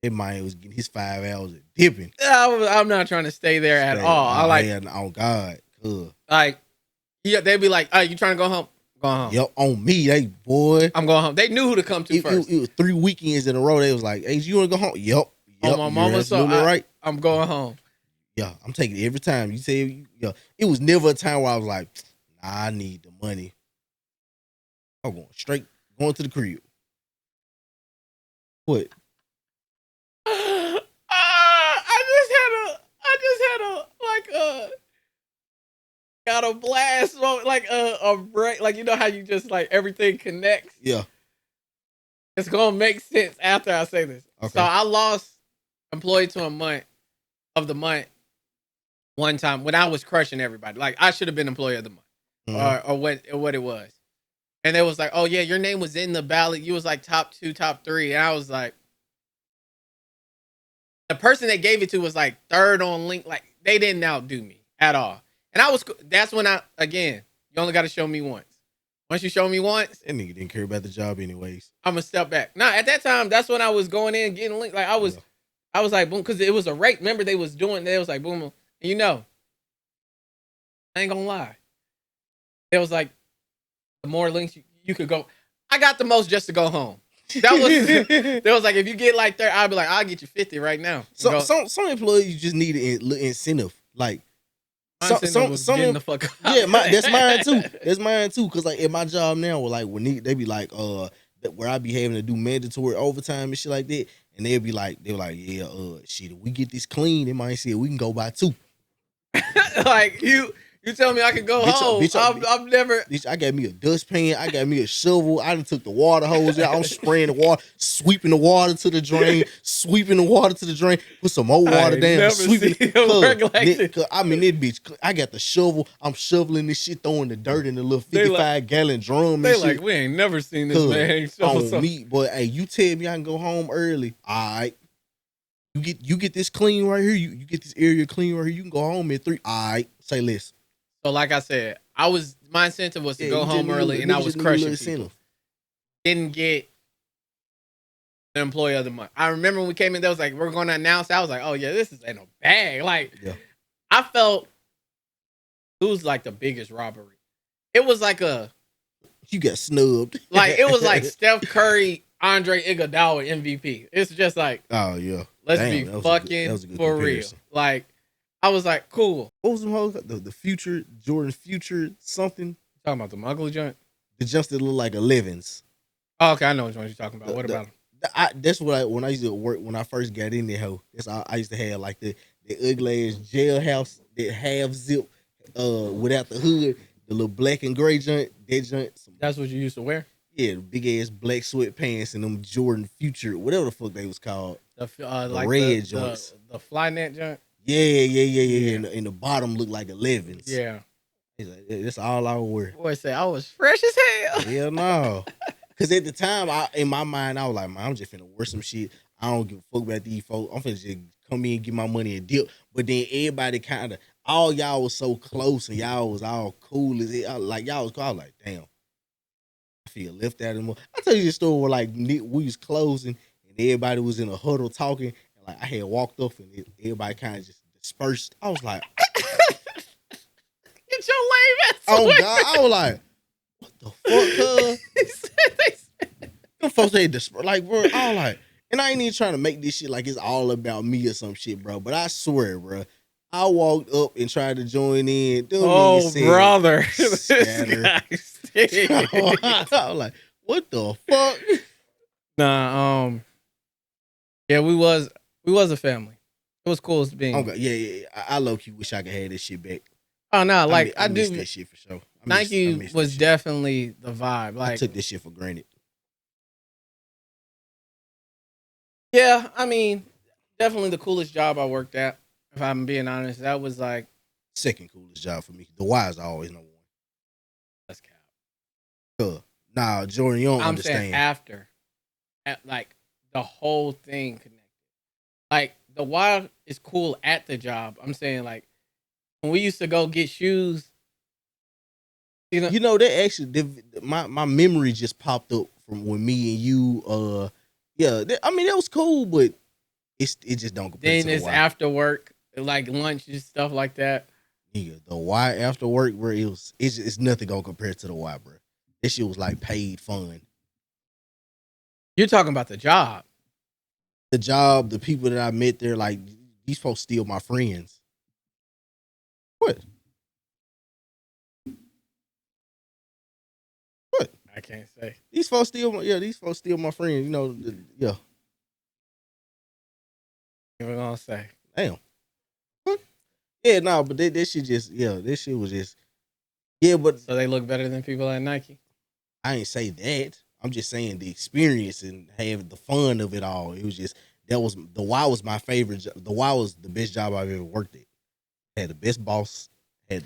That man was getting his 5 hours of dipping. I'm not trying to stay there at all. I like, oh God, like, yeah, they'd be like, "Oh, you trying to go home? Go home." Yep, on me, boy. I'm going home. They knew who to come to first. It was 3 weekends in a row. They was like, "Hey, you want to go home?" Yep. On my mama, so right. I'm going home. Yeah, I'm taking it every time. You say, it was never a time where I was like, nah, I need the money. I'm going to the crib. What? Got a blast, like a break, like, how you just, like, everything connects. Yeah, it's gonna make sense after I say this. Okay. So I lost employee to a month of the month one time when I was crushing everybody. Like, I should have been employee of the month, or what it was. And it was like, oh yeah, your name was in the ballot. You was like top 2, top 3, and I was like, the person they gave it to was like 3rd on link. Like, they didn't outdo me at all. And that's when you only got to show me once. Once you show me once. That nigga didn't care about the job anyways. I'm going to step back. Nah, at that time, that's when I was going in, getting linked. Like, I was like, boom, because it was a rate. Remember, they was like, boom. And I ain't going to lie. It was like, the more links you could go. I got the most just to go home. That was like, if you get like 30, I'd be like, I'll get you 50 right now. So some employees just need an incentive. Like, some getting the fuck out. Yeah, that's mine too. That's mine too. Cause like at my job now, like when they be like, where I be having to do mandatory overtime and shit like that, and they were like, yeah, shit, if we get this clean, they might say we can go by 2. Like you tell me I can go home. I'm never. I got me a dustpan. I got me a shovel. I done took the water hose out. I'm spraying the water, sweeping the water to the drain, put some more water down, sweeping. I mean, that bitch. I got the shovel. I'm shoveling this shit, throwing the dirt in the little 55-gallon drum. They and like, shit. we ain't never seen this man on me, boy. Hey, you tell me I can go home early. All right. You get this clean right here. You get this area clean right here. You can go home at 3. All right. Say less. So like I said, my incentive was to go home early, and I was crushing people. Didn't get the employee of the month. I remember when we came in, there was like, we're going to announce. I was like, oh yeah, this is in a bag. Like, I felt it was like the biggest robbery. It was like you got snubbed. Like, it was like Steph Curry, Andre Iguodala MVP. It's just like, oh yeah, let's be fucking for real. Like, I was like, cool. What was the future Jordan future something? Talking about the Muggle joint? The jumps that look like 11s. Oh, okay, I know which one you're talking about. What about them? That's what when I used to work when I first got in there. That's all I used to have, like the ugly ass jailhouse that half zip without the hood, the little black and gray joint. That joint. That's what you used to wear? Yeah, the big ass black sweatpants and them Jordan future, whatever the fuck they was called. The like red joints. The Flynet joint. Yeah. And the bottom looked like 11s. Yeah. That's all I would wear. Boy, say I was fresh as hell. Hell no. Because at the time, in my mind, I was like, man, I'm just finna wear some shit. I don't give a fuck about these folks. I'm finna just come in and get my money and dip. But then everybody kind of, all y'all was so close and y'all was all cool as it. Like, y'all was cool. I was like, damn. I feel left out of them. I tell you this story where, like, we was closing and everybody was in a huddle talking. And, like, I had walked up and everybody kind of just dispersed. I was like, get your lame ass oh, away. God. I was like, what the fuck, them folks ain't like, bro, I was like, and I ain't even trying to make this shit like it's all about me or some shit, bro. But I swear, bro, I walked up and tried to join in. Oh, brother. I was like, what the fuck? Nah, yeah, we was a family. It was cool as being. Okay, yeah. I low-key wish I could have this shit back. Oh, no, like, I miss do. that shit for sure. Nike was definitely the vibe. Like, I took this shit for granted. Yeah, I mean, definitely the coolest job I worked at. If I'm being honest, that was like second coolest job for me. The Y is always number one. That's cap. Nah, Jordan, you don't understand. I'm saying after, like the whole thing connected. Like the Y is cool at the job. I'm saying like when we used to go get shoes. You know that actually my memory just popped up from when me and you I mean that was cool, but it just don't compare then to the it's Y. after work, like lunch and stuff like that. Nigga, the Y after work, bro, it's nothing gonna compare to the Y, bro. This shit was like paid fun. You're talking about the job. The job, the people that I met there, like these folks still my friends. What? I can't say. These folks still my friends. You know, yeah. What am I gonna say? Damn. What? Yeah, no, but this shit just, this shit was just, but. So they look better than people at Nike? I ain't say that. I'm just saying the experience and having the fun of it all. It was just, the Y was my favorite. The Y was the best job I've ever worked at. Had the best boss. You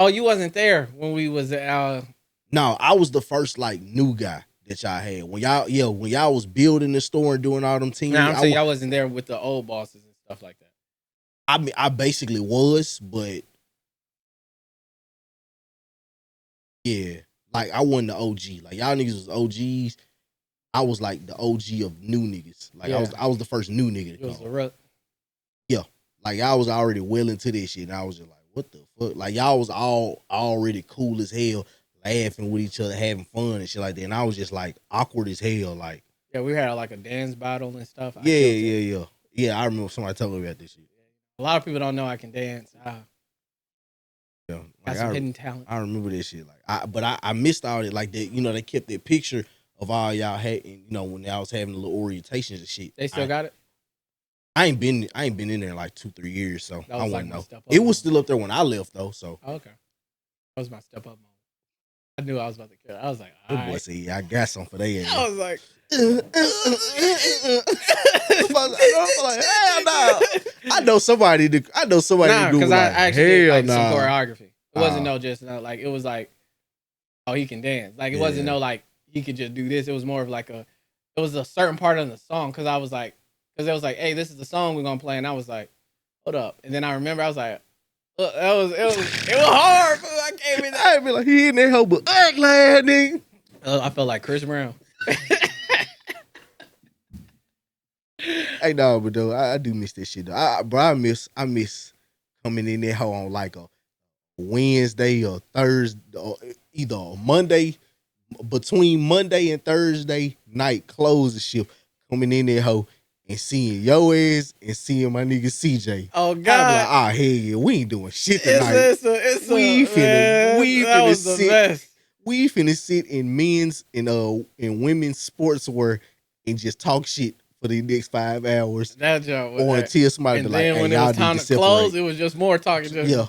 wasn't there when we was at No, I was the first like new guy that y'all had. When y'all was building the store and doing all them teams. I'm saying y'all wasn't there with the old bosses and stuff like that. I mean, I basically was, but yeah, like I wasn't the OG. Like y'all niggas was OGs. I was like the OG of new niggas. Like I was the first new nigga to come. Yeah, like I was already well into this shit, and I was just like, what the fuck? Like y'all was all already cool as hell, laughing with each other, having fun and shit like that. And I was just like awkward as hell. Like, yeah, we had like a dance battle and stuff. Yeah. I remember somebody telling me about this shit. A lot of people don't know I can dance. Yeah, got some hidden talent. I remember this shit. Like, I missed all it. Like that, you know, they kept that picture of all y'all had. You know, when y'all was having the little orientations and shit. They still got it. I ain't been in there in like 2-3 years, so I wouldn't know. It moment. Was still up there when I left though. So okay, that was my step up moment. I knew I was about to kill it. I was like, all right. Boy, see, I got some for they. I was like, I'm like, hell no. I know somebody to do because I actually did like some choreography. It wasn't like it was like, oh, he can dance. Like it wasn't like he could just do this. It was more of like it was a certain part of the song because it was like, hey, this is the song we're gonna play, and I was like, hold up, and then I remember I was like, look, it was hard. I came in. I be like, he in there help but act like nigga. I felt like Chris Brown. Hey, no, but though I do miss that shit though. Bro, I miss coming in there hoe on like a Wednesday or Thursday, or either a Monday, between Monday and Thursday night closing shift, coming in there hoe and seeing your ass and seeing my nigga CJ. Oh I be God. like, hell yeah, we ain't doing shit tonight. We finna sit. We finna sit in men's and women's sportswear and just talk shit for the next 5 hours. That joke was or that. until somebody And be like, then hey, when it y'all was time need to to close, separate. it was just more talking. Just, Yeah.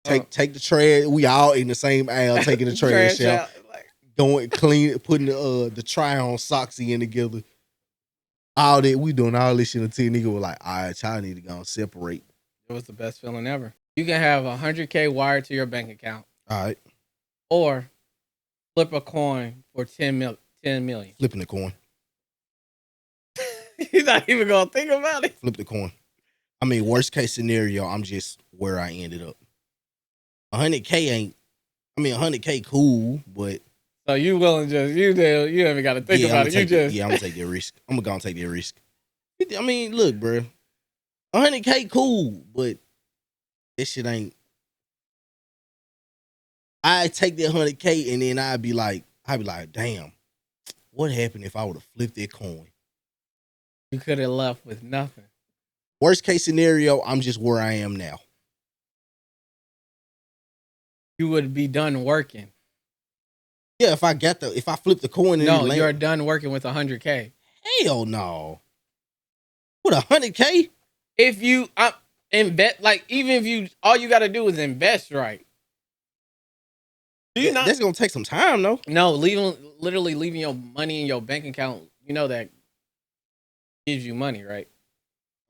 Take the trash. We all in the same aisle taking the trash out. Like, Going clean, putting the try on socks in together. All that we doing all this shit until nigga was like, all right, y'all need to go and separate. it was the best feeling ever. You can have $100K wired to your bank account. All right. Or flip a coin for 10 million. Flipping the coin. He's not even gonna think about it. Flip the coin. I mean, worst case scenario, I'm just where I ended up. 100K ain't. I mean, 100K cool, but So you willing just you haven't got to think about it. You just I'm gonna take that risk. I'm gonna take that risk. I mean, look, bro, 100K cool, but that shit ain't. I take that 100K and then I'd be like, damn, what happened if I would have flipped that coin? you could have left with nothing. Worst case scenario, I'm just where I am now. You would be done working. Yeah, if I flip the coin and No, you're done working with 100K. Hell no. What, 100K? If you invest, like even if you all you got to do is invest right. Do you not? That's gonna take some time though. No, literally leaving your money in your bank account. You know that gives you money, right?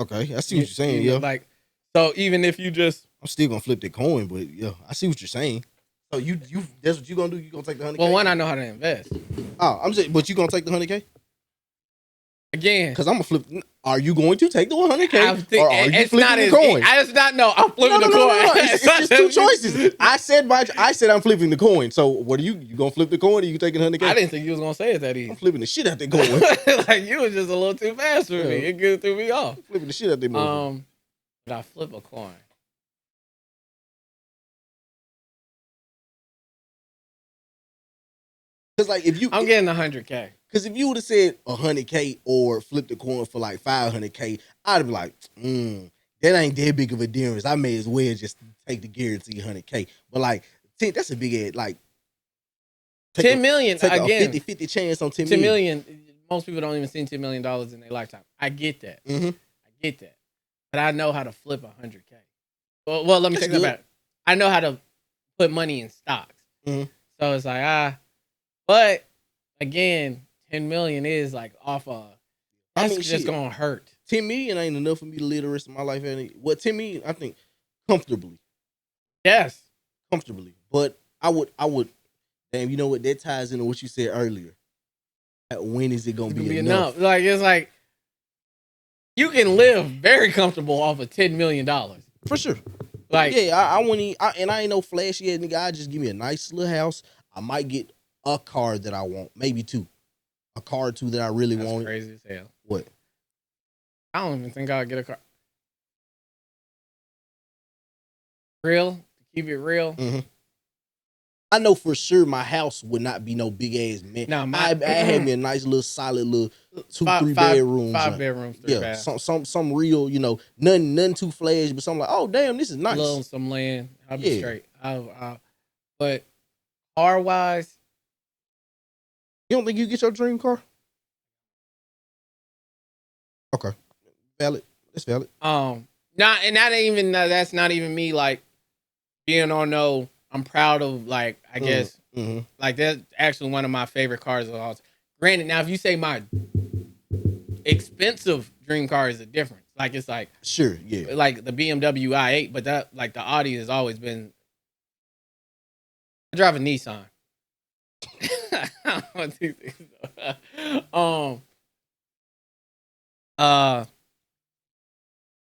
Okay, I see what you're saying. Yeah, like so even if you just I'm still gonna flip the coin, but yeah, I see what you're saying. So you that's what you gonna do? You gonna take the 100K? well, one, I know how to invest. Oh, I'm saying, but you gonna take the 100K? Again, because I'm gonna flip. Are you going to take the 100K or are you flipping the coin? I just not know. I'm flipping the coin. No. It's just two choices. I said I'm flipping the coin. So what are you gonna flip the coin or you taking 100K? I didn't think you was gonna say it that easy. I'm flipping the shit out that coin. Like you was just a little too fast for me. It threw me off. Flipping the shit out that motherfucker. But I flip a coin. Because like I'm getting 100K. Because if you would have said 100K or flip the coin for like 500K, I'd be like, that ain't that big of a difference. I may as well just take the guarantee 100K. But like, that's a big ass, like, 10 million take again. a 50-50 chance on 10 million. Most people don't even see $10 million in their lifetime. I get that. Mm-hmm. I get that. But I know how to flip 100K. Well, let me take that back. I know how to put money in stocks. Mm-hmm. So it's like, but again, 10 million is like off of, that's just going to hurt. 10 million ain't enough for me to live the rest of my life. Well, 10 million, I think, comfortably. Yes. Comfortably. But I would, damn, you know what? That ties into what you said earlier. When is it going to be enough? Like, it's like, you can live very comfortable off of $10 million. For sure. Like, yeah, I wouldn't, and I ain't no flashy ass nigga. I just give me a nice little house. I might get a car that I want, maybe two. A car or two that I really want. That's crazy as hell. What? I don't even think I'll get a car. Real? Keep it real? Mm-hmm. I know for sure my house would not be no big ass man. No, I had me a nice little solid little 2-3 bedrooms. 5 bedrooms, 3 baths. Some real, nothing too flash, but something like, oh damn, this is nice. Love some land. I'll be straight. But car wise, you don't think you get your dream car? Okay, valid. It's valid. That's not even me like being on no. I'm proud of, like, I guess, like, that's actually one of my favorite cars of all time. Granted, now, if you say my expensive dream car is a difference. Like, it's like... Sure, yeah. Like, the BMW i8, but that, like, the Audi has always been... I drive a Nissan. I don't want these things,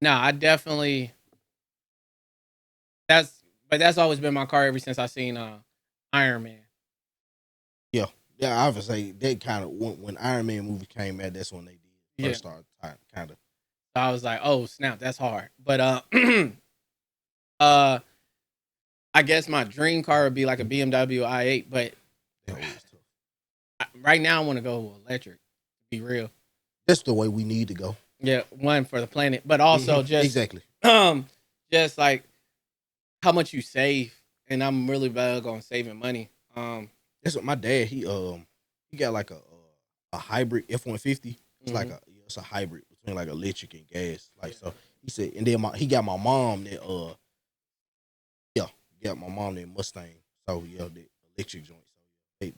I definitely... But that's always been my car ever since I seen Iron Man. Yeah, I would say that kind of when Iron Man movie came out, that's when they did. Yeah. First started kind of. I was like, oh snap, that's hard. But I guess my dream car would be like a BMW i8. But right now I want to go electric. To be real. That's the way we need to go. Yeah, one for the planet, but also just exactly. Just like how much you save, and I'm really big on saving money. That's what my dad. He got like a hybrid F-150. It's like it's a hybrid between like electric and gas. Like so, he said, and then he got my mom that got my mom that Mustang. So yeah, the electric joint. So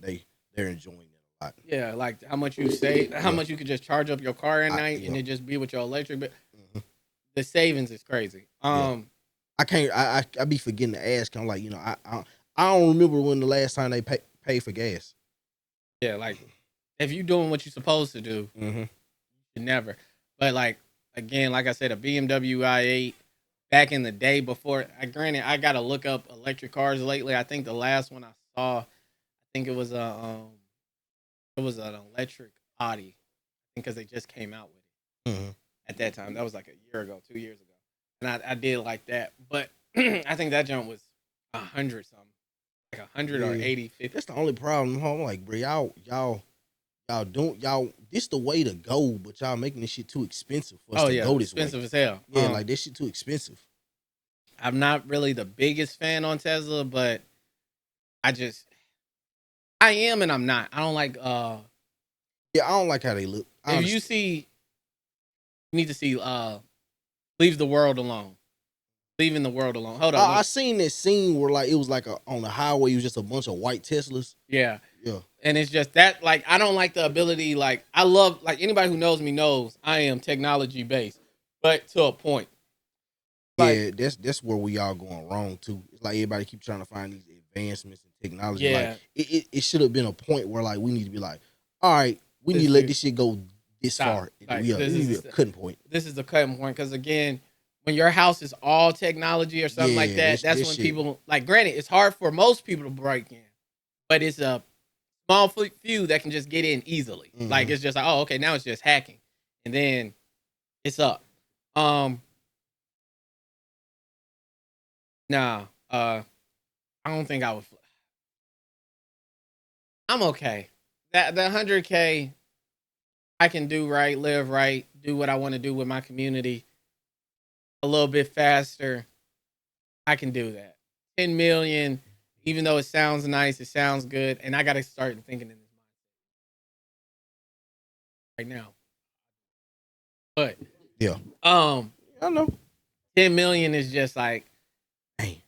they're enjoying it a lot. Yeah, like how much you save, how much you could just charge up your car at night and it just be with your electric. But the savings is crazy. I can't. I be forgetting to ask. I'm like, I don't remember when the last time they paid for gas. Yeah, like if you doing what you're supposed to do, you never. But like again, like I said, a BMW i8 back in the day before. Granted, I gotta look up electric cars lately. I think the last one I saw, I think it was an electric Audi. I think because they just came out with it at that time. That was like a year ago, 2 years ago, and I did like that. But I think that jump was 100 something, like 100 or 80, 50. That's the only problem. I'm like, bro, y'all don't. This the way to go, but y'all making this shit too expensive for us to go this expensive way. as hell. Yeah, like this shit too expensive. I'm not really the biggest fan on Tesla, but I am and I'm not. I don't like. Yeah, I don't like how they look. If you need to see. Leave the world alone. Leaving the world alone. Hold on. I seen that scene where like it was like on the highway. It was just a bunch of white Teslas. Yeah. Yeah. And it's just that, like, I don't like the ability, like, I love, like, anybody who knows me knows I am technology based, but to a point. Like, yeah, that's where we all going wrong too. It's like everybody keep trying to find these advancements in technology. Yeah. Like it should have been a point where like we need to be like, all right, we need to let this shit go this far. Like, this is a cutting point. This is the cutting point because again, when your house is all technology or something like that, that's when people, like, granted, it's hard for most people to break in, but it's a small few that can just get in easily. Like, it's just like, oh, okay, now it's just hacking, and then it's up. Nah, I don't think I would. I'm okay. The 100K, I can do right, live right, do what I want to do with my community. A little bit faster, I can do that. 10 million, even though it sounds nice, it sounds good, and I got to start thinking in this mindset right now. But yeah, I know 10 million is just like, hey,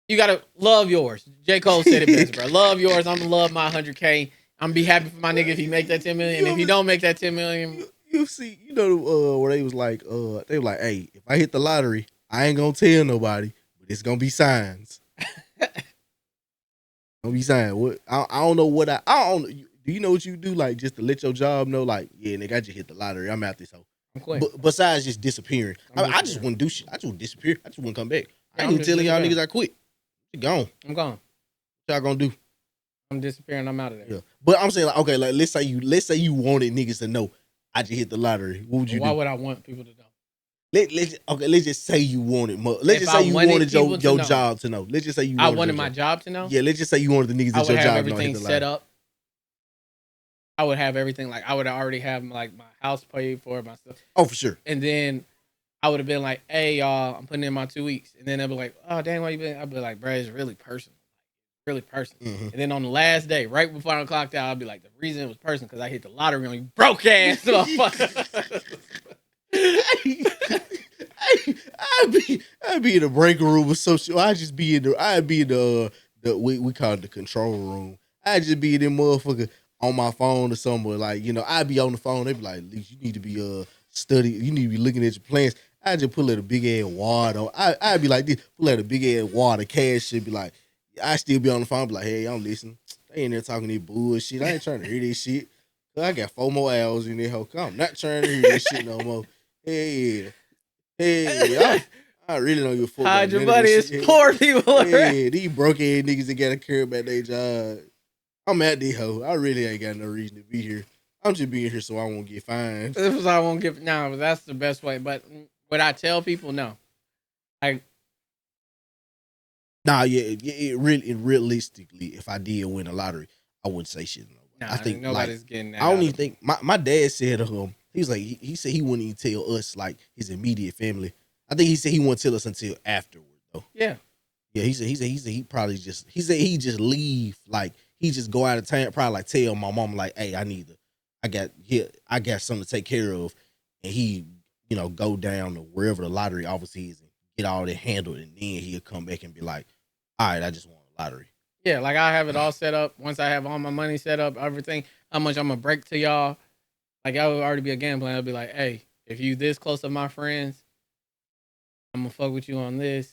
you gotta love yours. J. Cole said it best, bro. Love yours. I'm gonna love my 100K. I'm gonna be happy for my nigga if he make that 10 million. If he don't make that 10 million. You see, where they was like, they were like, hey, if I hit the lottery, I ain't gonna tell nobody, but it's gonna be signs. Gonna be signs. What I don't know what I don't. Do you know what you do, like, just to let your job know, like, yeah, nigga, I just hit the lottery. I'm out this hoe. I'm quitting. Besides just disappearing, I just wouldn't do shit. I just would disappear. I just wouldn't come back. I ain't even telling y'all niggas I quit. You gone. I'm gone. What y'all gonna do? I'm disappearing. I'm out of there. Yeah, but I'm saying, like, okay, like let's say you wanted niggas to know I just hit the lottery. What would you do? Why would I want people to know? Let's just say you wanted. Let's just say you wanted your job to know. Let's just say you. I wanted my job to know. Yeah, let's just say you wanted the niggas at your job to know. I would have everything set up. I would have everything, like, I would already have like my house paid for, my stuff. Oh, for sure. And then I would have been like, hey, y'all, I'm putting in my 2 weeks. And then they'll be like, oh, dang, why you been? I'd be like, bro, it's really personal. Really personal. And then on the last day, right before I clocked out, I'd be like, the reason it was personal because I hit the lottery on you broke ass motherfucker. I'd be in the break room with social. I'd be in the we call it the control room. I'd just be in there motherfucker on my phone or somewhere. Like, I'd be on the phone. They'd be like, Leaks, you need to be studying. You need to be looking at your plans. I just pull out a big ass wad on. I'd be like this, pull out a big ass wad of cash. Should be like, I still be on the phone, be like, hey, I'm listening. They in there talking this bullshit. I ain't trying to hear this shit. I got 4 more hours in there. I'm not trying to hear this shit no more. Hey, I really don't give a fuck. Hide your money. It's poor people. Yeah, these broke ass niggas that gotta care about their job. I'm at the hoe. I really ain't got no reason to be here. I'm just being here so I won't get fined. This was I won't give. No, that's the best way. But what I tell people, no. Like, Nah, yeah, realistically, if I did win a lottery, I wouldn't say shit. nah, I think nobody's getting that. I don't even think my dad said he was like he said he wouldn't even tell us like his immediate family. I think he said he wouldn't tell us until afterward though. Yeah. Yeah, he said he probably just he just leave like he just go out of town probably like tell my mom like, hey, I got something to take care of, and he go down to wherever the lottery office is and get all that handled, and then he'll come back and be like, all right, I just won a lottery. Yeah, like I have it all set up. Once I have all my money set up, everything, how much I'm gonna break to y'all. Like I would already be a game plan. I'd be like, hey, if you this close to my friends, I'm gonna fuck with you on this.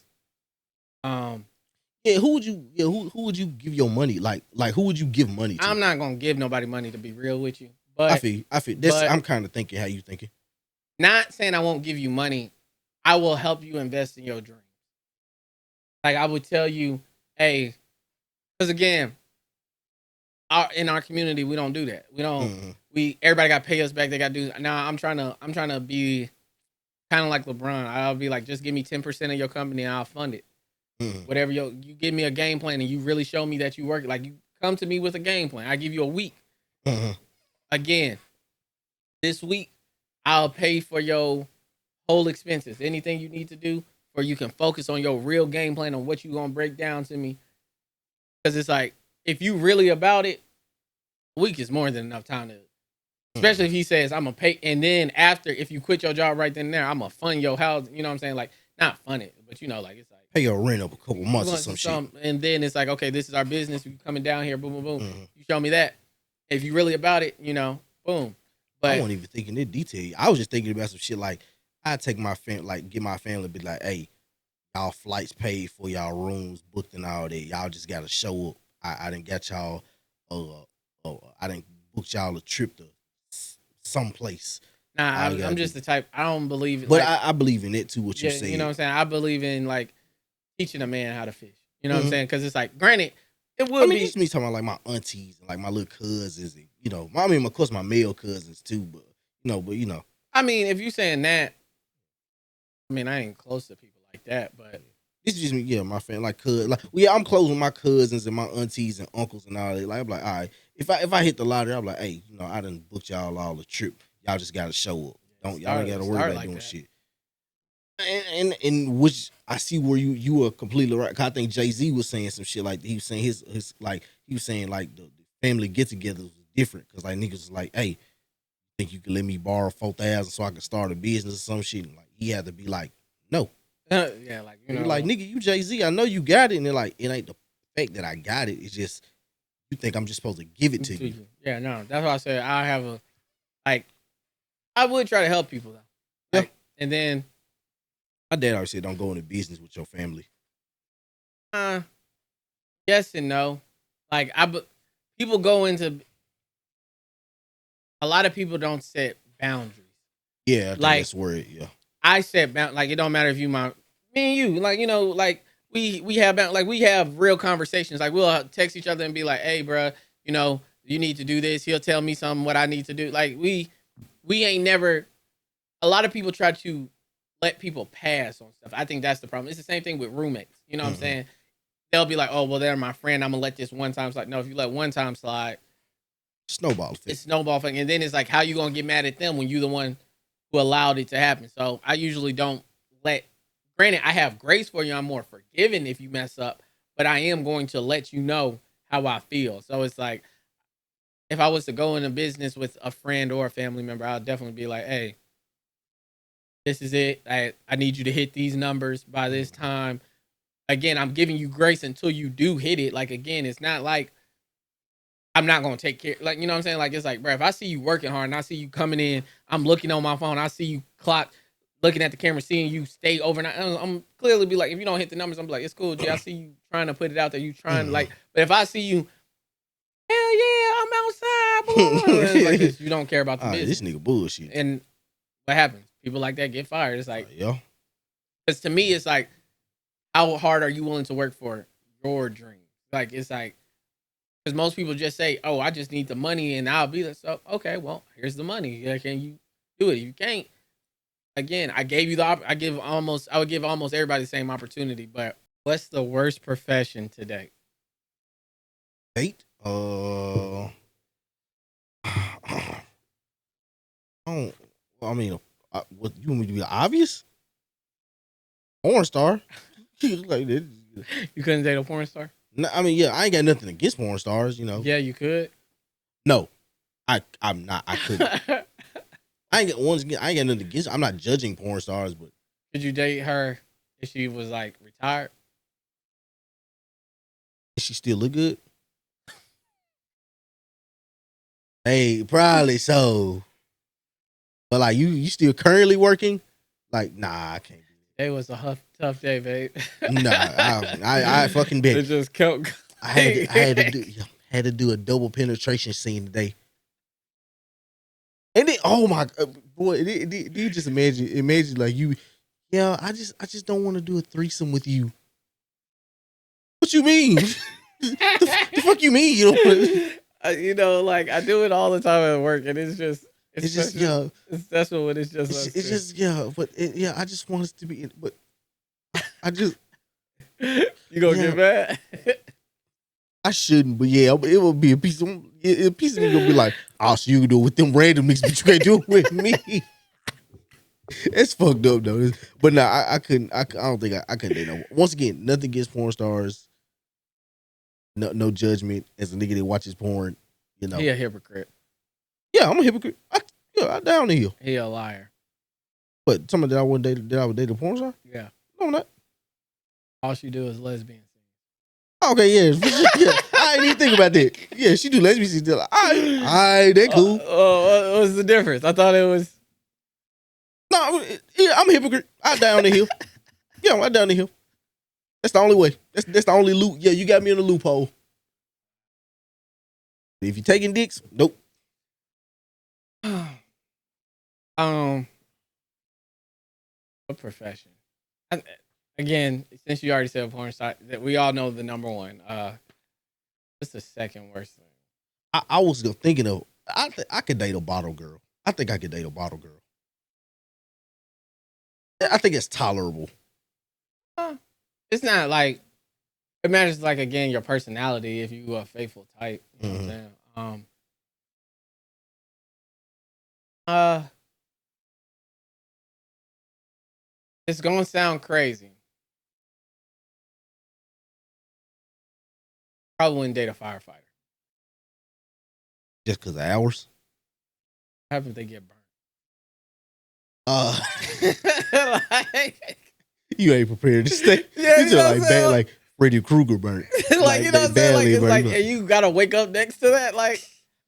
Yeah, who would you give your money like who would you give money to? I'm not gonna give nobody money to be real with you. But I feel this. I'm kind of thinking how you thinking. Not saying I won't give you money. I will help you invest in your dreams. Like I would tell you, hey, because again, in our community we don't do that. We don't. Everybody got to pay us back. They got to do. Now I'm trying to be kind of like LeBron. I'll be like, just give me 10% of your company and I'll fund it. Whatever you give me a game plan and you really show me that you work. Like you come to me with a game plan. I give you a week. Again, this week I'll pay for your whole expenses. Anything you need to do, or you can focus on your real game plan on what you gonna break down to me. Because it's like if you really about it, a week is more than enough time to. Especially if he says I'm gonna pay, and then after if you quit your job right then and there, I'm gonna fund your house. You know what I'm saying? Like not fund it, but like it's like pay your rent up a couple months or some shit. And then it's like, okay, this is our business. We coming down here, boom, boom, boom. You show me that. If you really about it, boom. But I wasn't even thinking in detail. I was just thinking about some shit like I take my family, like get my family, be like, hey, y'all flights paid for, y'all rooms booked and all that. Y'all just gotta show up. I didn't get y'all. I didn't book y'all a trip to someplace. Nah, I'm just the type. I don't believe it. But like, I believe in it too. What you say? You know what I'm saying? I believe in like teaching a man how to fish. You know what I'm saying? Because it's like, granted, it would be. It's me talking about like my aunties and like my little cousins, and of course my male cousins too. But I mean, if you saying that, I mean, I ain't close to people like that, but this is just me. Yeah, my friend, like cousins, like I'm close with my cousins and my aunties and uncles and all that. Like I'm like, all right, if I hit the lottery, I'm like, hey, I done booked y'all all the trip. Y'all just gotta show up. Y'all don't gotta worry about like doing that. Shit. And which I see where you are completely right. 'Cause I think Jay-Z was saying some shit like that. He was saying his like he was saying like the family get-togethers was different because like niggas was like, hey, think you can let me borrow $4,000 so I can start a business or some shit? And like he had to be like, no. Yeah, like like nigga, you Jay-Z, I know you got it, and they're like, it ain't the fact that I got it. It's just you think I'm just supposed to give it to you. Yeah, no, that's why I said I would try to help people though. Like, yeah, and then my dad always said, don't go into business with your family. Yes and no. Like people go into. A lot of people don't set boundaries. Yeah, I think that's where yeah. I set boundaries. Like it don't matter if me and you, like like we have we have real conversations. Like we'll text each other and be like, "Hey, bro, you need to do this." He'll tell me what I need to do. Like we ain't never. A lot of people try to let people pass on stuff. I think that's the problem. It's the same thing with roommates. You know what I'm saying? They'll be like, "Oh, well, they're my friend. I'm gonna let this one time slide." No, if you let one time slide, snowball thing. It's snowball thing, and then it's like, how you gonna get mad at them when you the one who allowed it to happen? So I usually don't let. Granted, I have grace for you. I'm more forgiving if you mess up, but I am going to let you know how I feel. So it's like, if I was to go into business with a friend or a family member, I'll definitely be like, hey, this is it. I need you to hit these numbers by this time. Again, I'm giving you grace until you do hit it. Like, again, it's not like I'm not going to take care. Like, you know what I'm saying? Like, it's like, bro, if I see you working hard and I see you coming in, I'm looking on my phone, I see you looking at the camera, seeing you stay overnight. I'm clearly be like, if you don't hit the numbers, I'm like, it's cool, G. I see you trying to put it out there. You trying to like, but if I see you, hell yeah, I'm outside. Blah, blah, blah. Like this, you don't care about the business. This nigga bullshit. And what happens? People like that get fired. It's like, yeah. Because to me, it's like, how hard are you willing to work for your dream? Like, it's like, Because most people just say, "Oh, I just need the money and I'll be there." So, okay, well, here's the money. Yeah, can you do it? You can't. Again, I gave you the. I would give almost everybody the same opportunity. But what's the worst profession today? Date? I don't. I mean, what you want me to be obvious? Porn star. Like that. You couldn't date a porn star? No, I mean, yeah, I ain't got nothing against porn stars. Yeah, you could. No, I'm not. I couldn't. I ain't got nothing against. I'm not judging porn stars, but could you date her if she was like retired? does she still look good? Hey, probably so. But like you still currently working? Like, nah, I can't. It was a tough day, babe. Nah, I fucking bet. It just kept. I had to do a double penetration scene today. And then, oh my boy, you just imagine like you, yeah, I just don't want to do a threesome with you. What you mean? the fuck you mean? You know, like I do it all the time at work, and it's just yeah, it's special when it's just it's just yeah, but yeah, I just want us to be, but I just you gonna get mad? I shouldn't, but yeah, it will be a piece of me gonna be like, oh, so you can do it with them random niggas, but you can't do it with me. It's fucked up though. But nah, I couldn't. I don't think I couldn't date no. Once again, nothing against porn stars. No judgment as a nigga that watches porn. You know, He a hypocrite. yeah, I'm a hypocrite. I down the hill. He a liar. But somebody that I wouldn't date, that I would date a porn star? Yeah. No, I'm not. All she do is lesbian. Okay, yeah, yeah. I didn't even think about that. Yeah, she do lesbian. She's still like, all right, they cool. What's the difference? I thought it was. No, yeah, I'm a hypocrite. I down the hill. Yeah, I down the hill. That's the only way. That's the only loop. Yeah, you got me in the loophole. If you're taking dicks, nope. What profession? Again, since you already said porn star, that we all know the number one. What's the second worst thing? I was thinking of. I could date a bottle girl. I think I could date a bottle girl. I think it's tolerable. It's not like it matters. Like again, your personality. If you a faithful type, you know what I'm saying. It's gonna sound crazy. Probably wouldn't date a firefighter. Just because of hours. What happens if they get burned? Like, You ain't prepared to stay. Yeah, you just like bad, like Freddy Krueger burnt. like you know what I'm saying? Like it's burnt. like, and you gotta wake up next to that. Like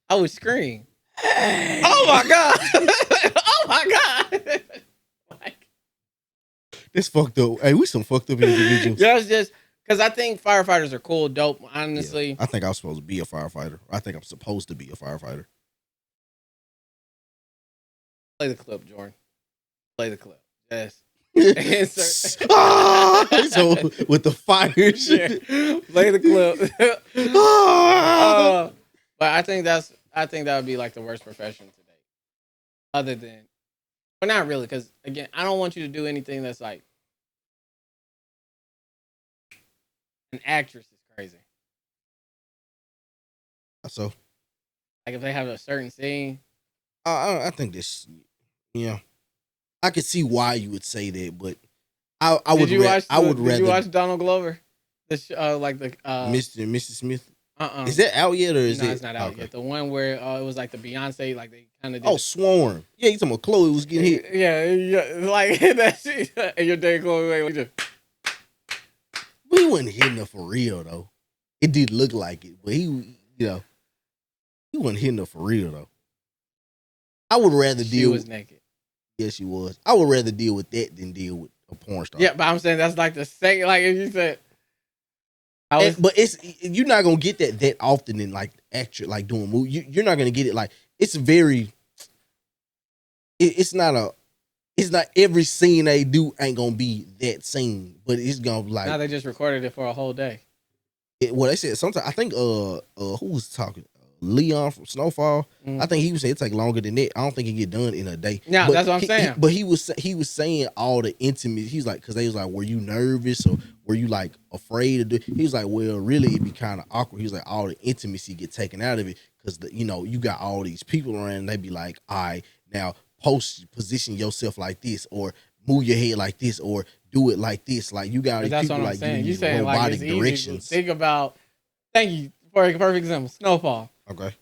I would scream. Oh my god! Oh my god! Like, this fucked up. Hey, we some fucked up individuals. yeah, it's just because I think firefighters are cool, dope. Honestly, Yeah, I think I'm supposed to be a firefighter. I think I'm supposed to be a firefighter. play the clip, Jordan. Play the clip. Yes. So with the fire shit. Yeah. Play the clip. But I think that would be like the worst profession today. Other than, but not really, because again, I don't want you to do anything that's like an actress is crazy. So, Like if they have a certain scene. I think this, yeah, I could see why you would say that, but I would. Did you watch rather watch Donald Glover? Like the Mr. and Mrs. Smith. Is that out yet or is no, it? it's not out yet. The one where it was like the Beyonce, like they kind of. Oh, Swarm. Yeah, you talking about Chloe was getting hit. Yeah, like that shit. And your day Chloe like just. But he wasn't hitting her for real though. It did look like it, but he wasn't hitting her for real though. I would rather She deal. was naked. Yeah, she was. I would rather deal with that than deal with a porn star. Yeah, but I'm saying that's like the same. Like if you said. But you're not gonna get that often in like actor like doing movie. You're not gonna get it like it's very. It's not every scene they do ain't gonna be that scene, but it's gonna be like now they just recorded it for a whole day. Well, they said sometimes. I think who was talking? Leon from Snowfall. I think he was saying it take longer than that. I don't think it get done in a day. Yeah, but that's what I'm saying. But he was saying all the intimate. He's like, because they was like, were you nervous or were you like afraid to do? He was like, well, really, it'd be kind of awkward. He was like, all the intimacy get taken out of it because you got all these people around. And they be like, all right, now position yourself like this or move your head like this or do it like this. Like you got that's people what I'm like saying. You these saying like robotic it's directions. easy. Think about. Thank you for a perfect example. Snowfall. Okay.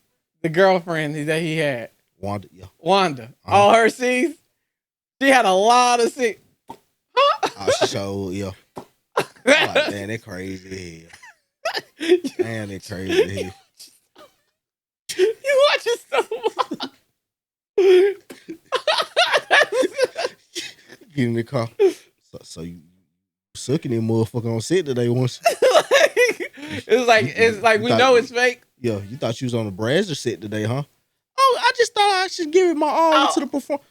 The girlfriend that he had. Wanda. Yeah. Wanda. All her scenes. She had a lot of scenes. Oh, she showed, yeah. I'm like, man, they crazy as hell. Man, they crazy as hell. You watch it so Get in the car. So you sucking that motherfucker on set today once. It's like we know it's fake. Yeah, you thought you was on the Brazzer set today, huh? Oh, I just thought I should give it my all to the performance.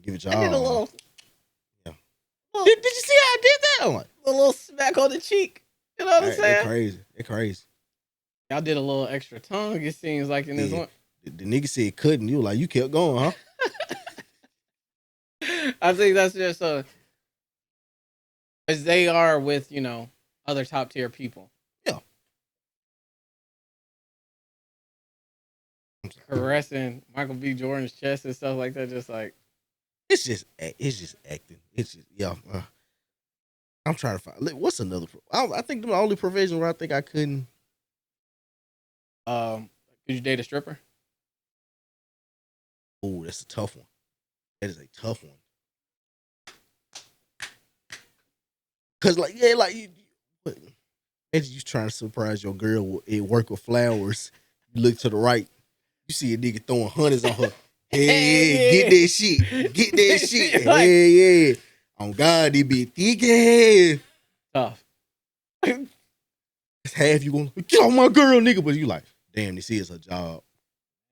Give it your all. I did a little. Yeah. Did you see how I did that? I'm like, A little smack on the cheek. You know what I'm saying? They crazy. Y'all did a little extra tongue, it seems like, in this one. The nigga said couldn't. You were like, you kept going, huh? I think that's just as they are with, other top tier people. Yeah. Caressing Michael B. Jordan's chest and stuff like that, just like. It's just acting. It's just, yeah. I'm trying to find. What's another? I think the only provision where I think I couldn't. Could you date a stripper? Oh, that's a tough one. That is a tough one. Cause as you trying to surprise your girl at work with flowers, you look to the right, you see a nigga throwing hundreds on her. Hey, get that shit, hey, yeah. On God, they be thick ass. Tough. It's half you going, get on my girl, nigga, but you like, damn, this is her job.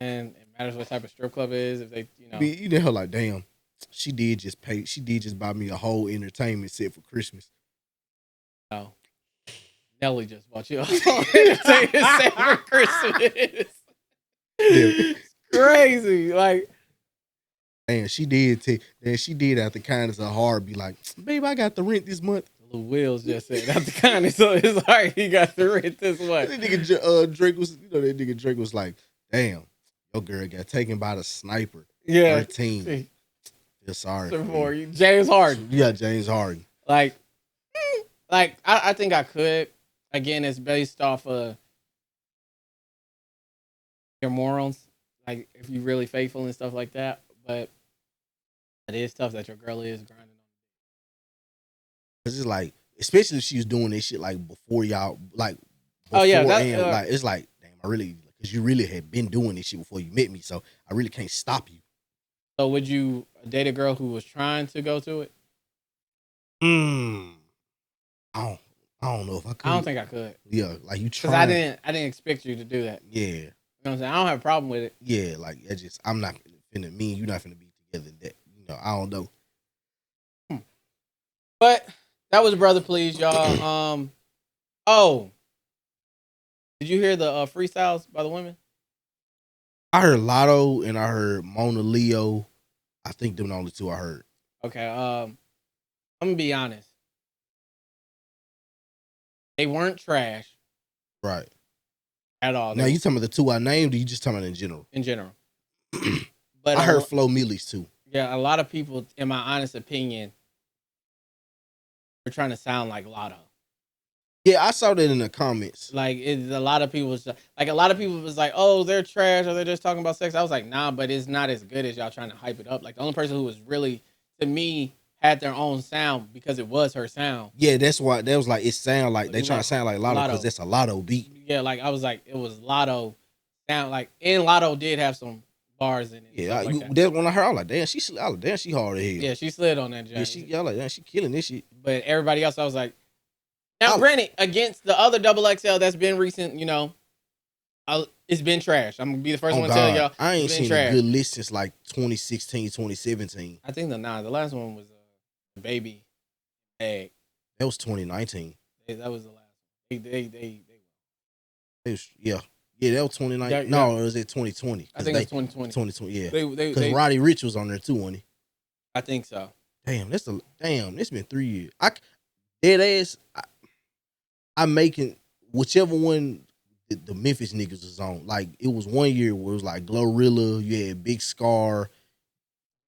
And it matters what type of strip club it is. If they, You know her like, damn, she did just buy me a whole entertainment set for Christmas. No. Nelly just bought you a whole entertainment set for Christmas. It's crazy. Like, and she did she did out the kindness of her heart be like, babe, I got the rent this month. Lil Wills just said that's the kind of so it's like he got the rent this month. That nigga Drake was, that nigga Drake was like, damn, your girl got taken by the sniper. Yeah. 13. Feel sorry for you. James Harden. Yeah, James Harden. Like I think I could. Again, it's based off of your morals. Like if you're really faithful and stuff like that. But it is tough that your girl is grinding on. Cause it's like, especially if she was doing this shit like before y'all, like before, like it's like, damn, I really, because you really had been doing this shit before you met me, so I really can't stop you. So would you date a girl who was trying to go to it? I don't know if I could. I don't think I could. Yeah, like you try. Because I didn't expect you to do that. Yeah. You know what I'm saying? I don't have a problem with it. Yeah, like I'm not finna me and you not finna be together. That I don't know. But that was Brutha Please, y'all. Did you hear the freestyles by the women? I heard Lotto and I heard Mona Leo. I think them the only two I heard. Okay, I'm gonna be honest. They weren't trash. Right. At all. Now you talking about the two I named, or you just talking about in general? In general. But I heard Flo Millie's too. Yeah, a lot of people, in my honest opinion, were trying to sound like Lotto. Yeah, I saw that in the comments. Like a lot of people was like, oh, they're trash or they're just talking about sex. I was like, nah, but it's not as good as y'all trying to hype it up. Like the only person who was really, to me, had their own sound because it was her sound. Yeah, that's why that was like it sound like they trying to sound like Lotto because that's a Lotto beat. Yeah, like I was like, it was Lotto sound like, and Lotto did have some bars in it. Yeah, that when I heard, I was like, damn, she hard as hell. Yeah, she slid on that joint. Yeah, y'all like, damn, she killing this shit. But everybody else, I was like, now, granted, against the other XXL that's been recent, it's been trash. I'm gonna be the first one to tell y'all. I ain't seen a good list since like 2016, 2017. I think the last one was Baby Bag. That was 2019. That was the last one. They Yeah, that was 2019. Yeah, no, it was at 2020. I think it was 2020. 2020, yeah. They Because Roddy Ricch was on there too, wasn't he? I think so. Damn, it's been 3 years. Dead ass. I'm making whichever one the Memphis niggas was on. Like it was 1 year where it was like Glorilla, you had Big Scar.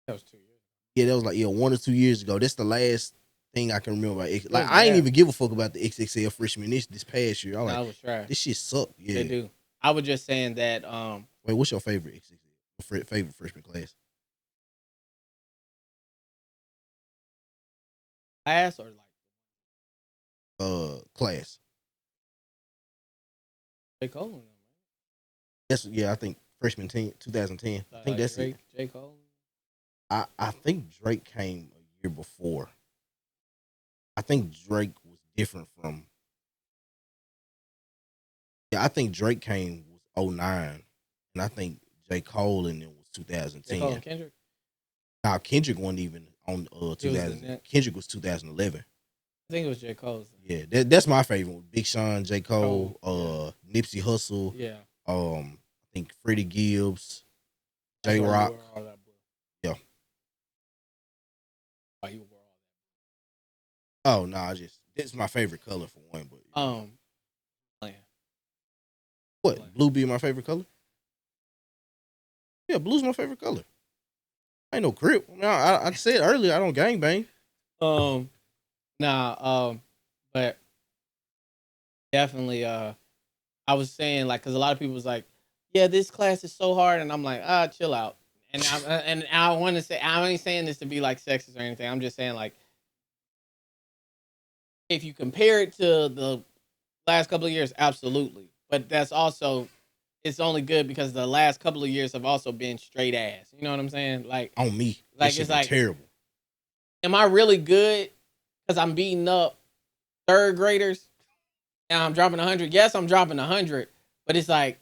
That was 2 years. Yeah, that was like 1 or 2 years ago. That's the last thing I can remember about Like I ain't even give a fuck about the XXL freshman this past year. I was I like, was trash. this shit sucked. Yeah, They do. I was just saying that. Wait, what's your favorite XXL? Favorite freshman class? Class or Class. J. Cole. That's I think freshman 2010. I think that's Drake, it. J. Cole. I think Drake came a year before. I think Drake was different from. Yeah, I think Drake came was 09, and I think J. Cole and it was 2010. J. Cole and Kendrick. Now Kendrick wasn't even on 2000. Kendrick was 2011. I think it was J. Cole's. Yeah, that's my favorite one. Big Sean, J. Cole, Nipsey Hussle. Yeah. I think Freddie Gibbs, J. Rock. Yeah. Oh no, it's my favorite color for one. But what? Blue be my favorite color? Yeah, blue's my favorite color. I ain't no crip. I said earlier I don't gangbang. But definitely, I was saying like, cause a lot of people was like, yeah, this class is so hard, and I'm like, chill out. And I want to say, I ain't saying this to be like sexist or anything. I'm just saying like, if you compare it to the last couple of years, absolutely. But that's also, it's only good because the last couple of years have also been straight ass. You know what I'm saying? Like on me, like it's like terrible. Am I really good? Because I'm beating up third graders. Now I'm dropping 100. Yes, I'm dropping 100, but it's like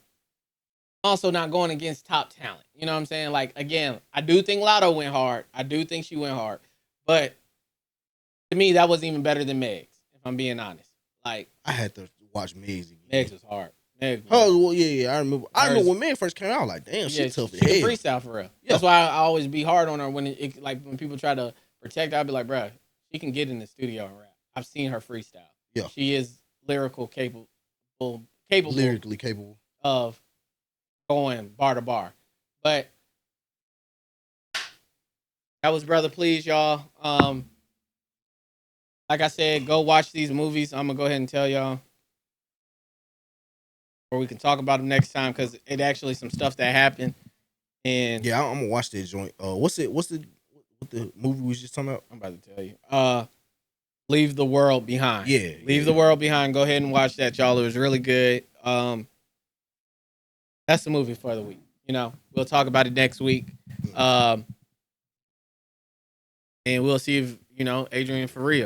also not going against top talent. You know what I'm saying? Like again, I do think Lotto went hard. I do think she went hard, but to me that wasn't even better than Meg's. If I'm being honest, like I had to watch Meg's again. Meg's was hard. Well, yeah. I remember. I remember when Meg first came out. Like, damn, she's tough as hell. She freestyle for real. Yeah. That's why I always be hard on her when when people try to protect her. I'll be like, bro, she can get in the studio and rap. I've seen her freestyle. Yeah, she is lyrically capable of going bar to bar. But that was Brutha Please, y'all. Like I said, go watch these movies. I'm gonna go ahead and tell y'all, or we can talk about them next time because it actually some stuff that happened. And yeah, I'm gonna watch that joint. What's the movie we was just talking about? I'm about to tell you. Leave the World Behind. Yeah, Leave the World Behind. Go ahead and watch that, y'all. It was really good. That's the movie for the week. You know, we'll talk about it next week. And we'll see if Adrian for real.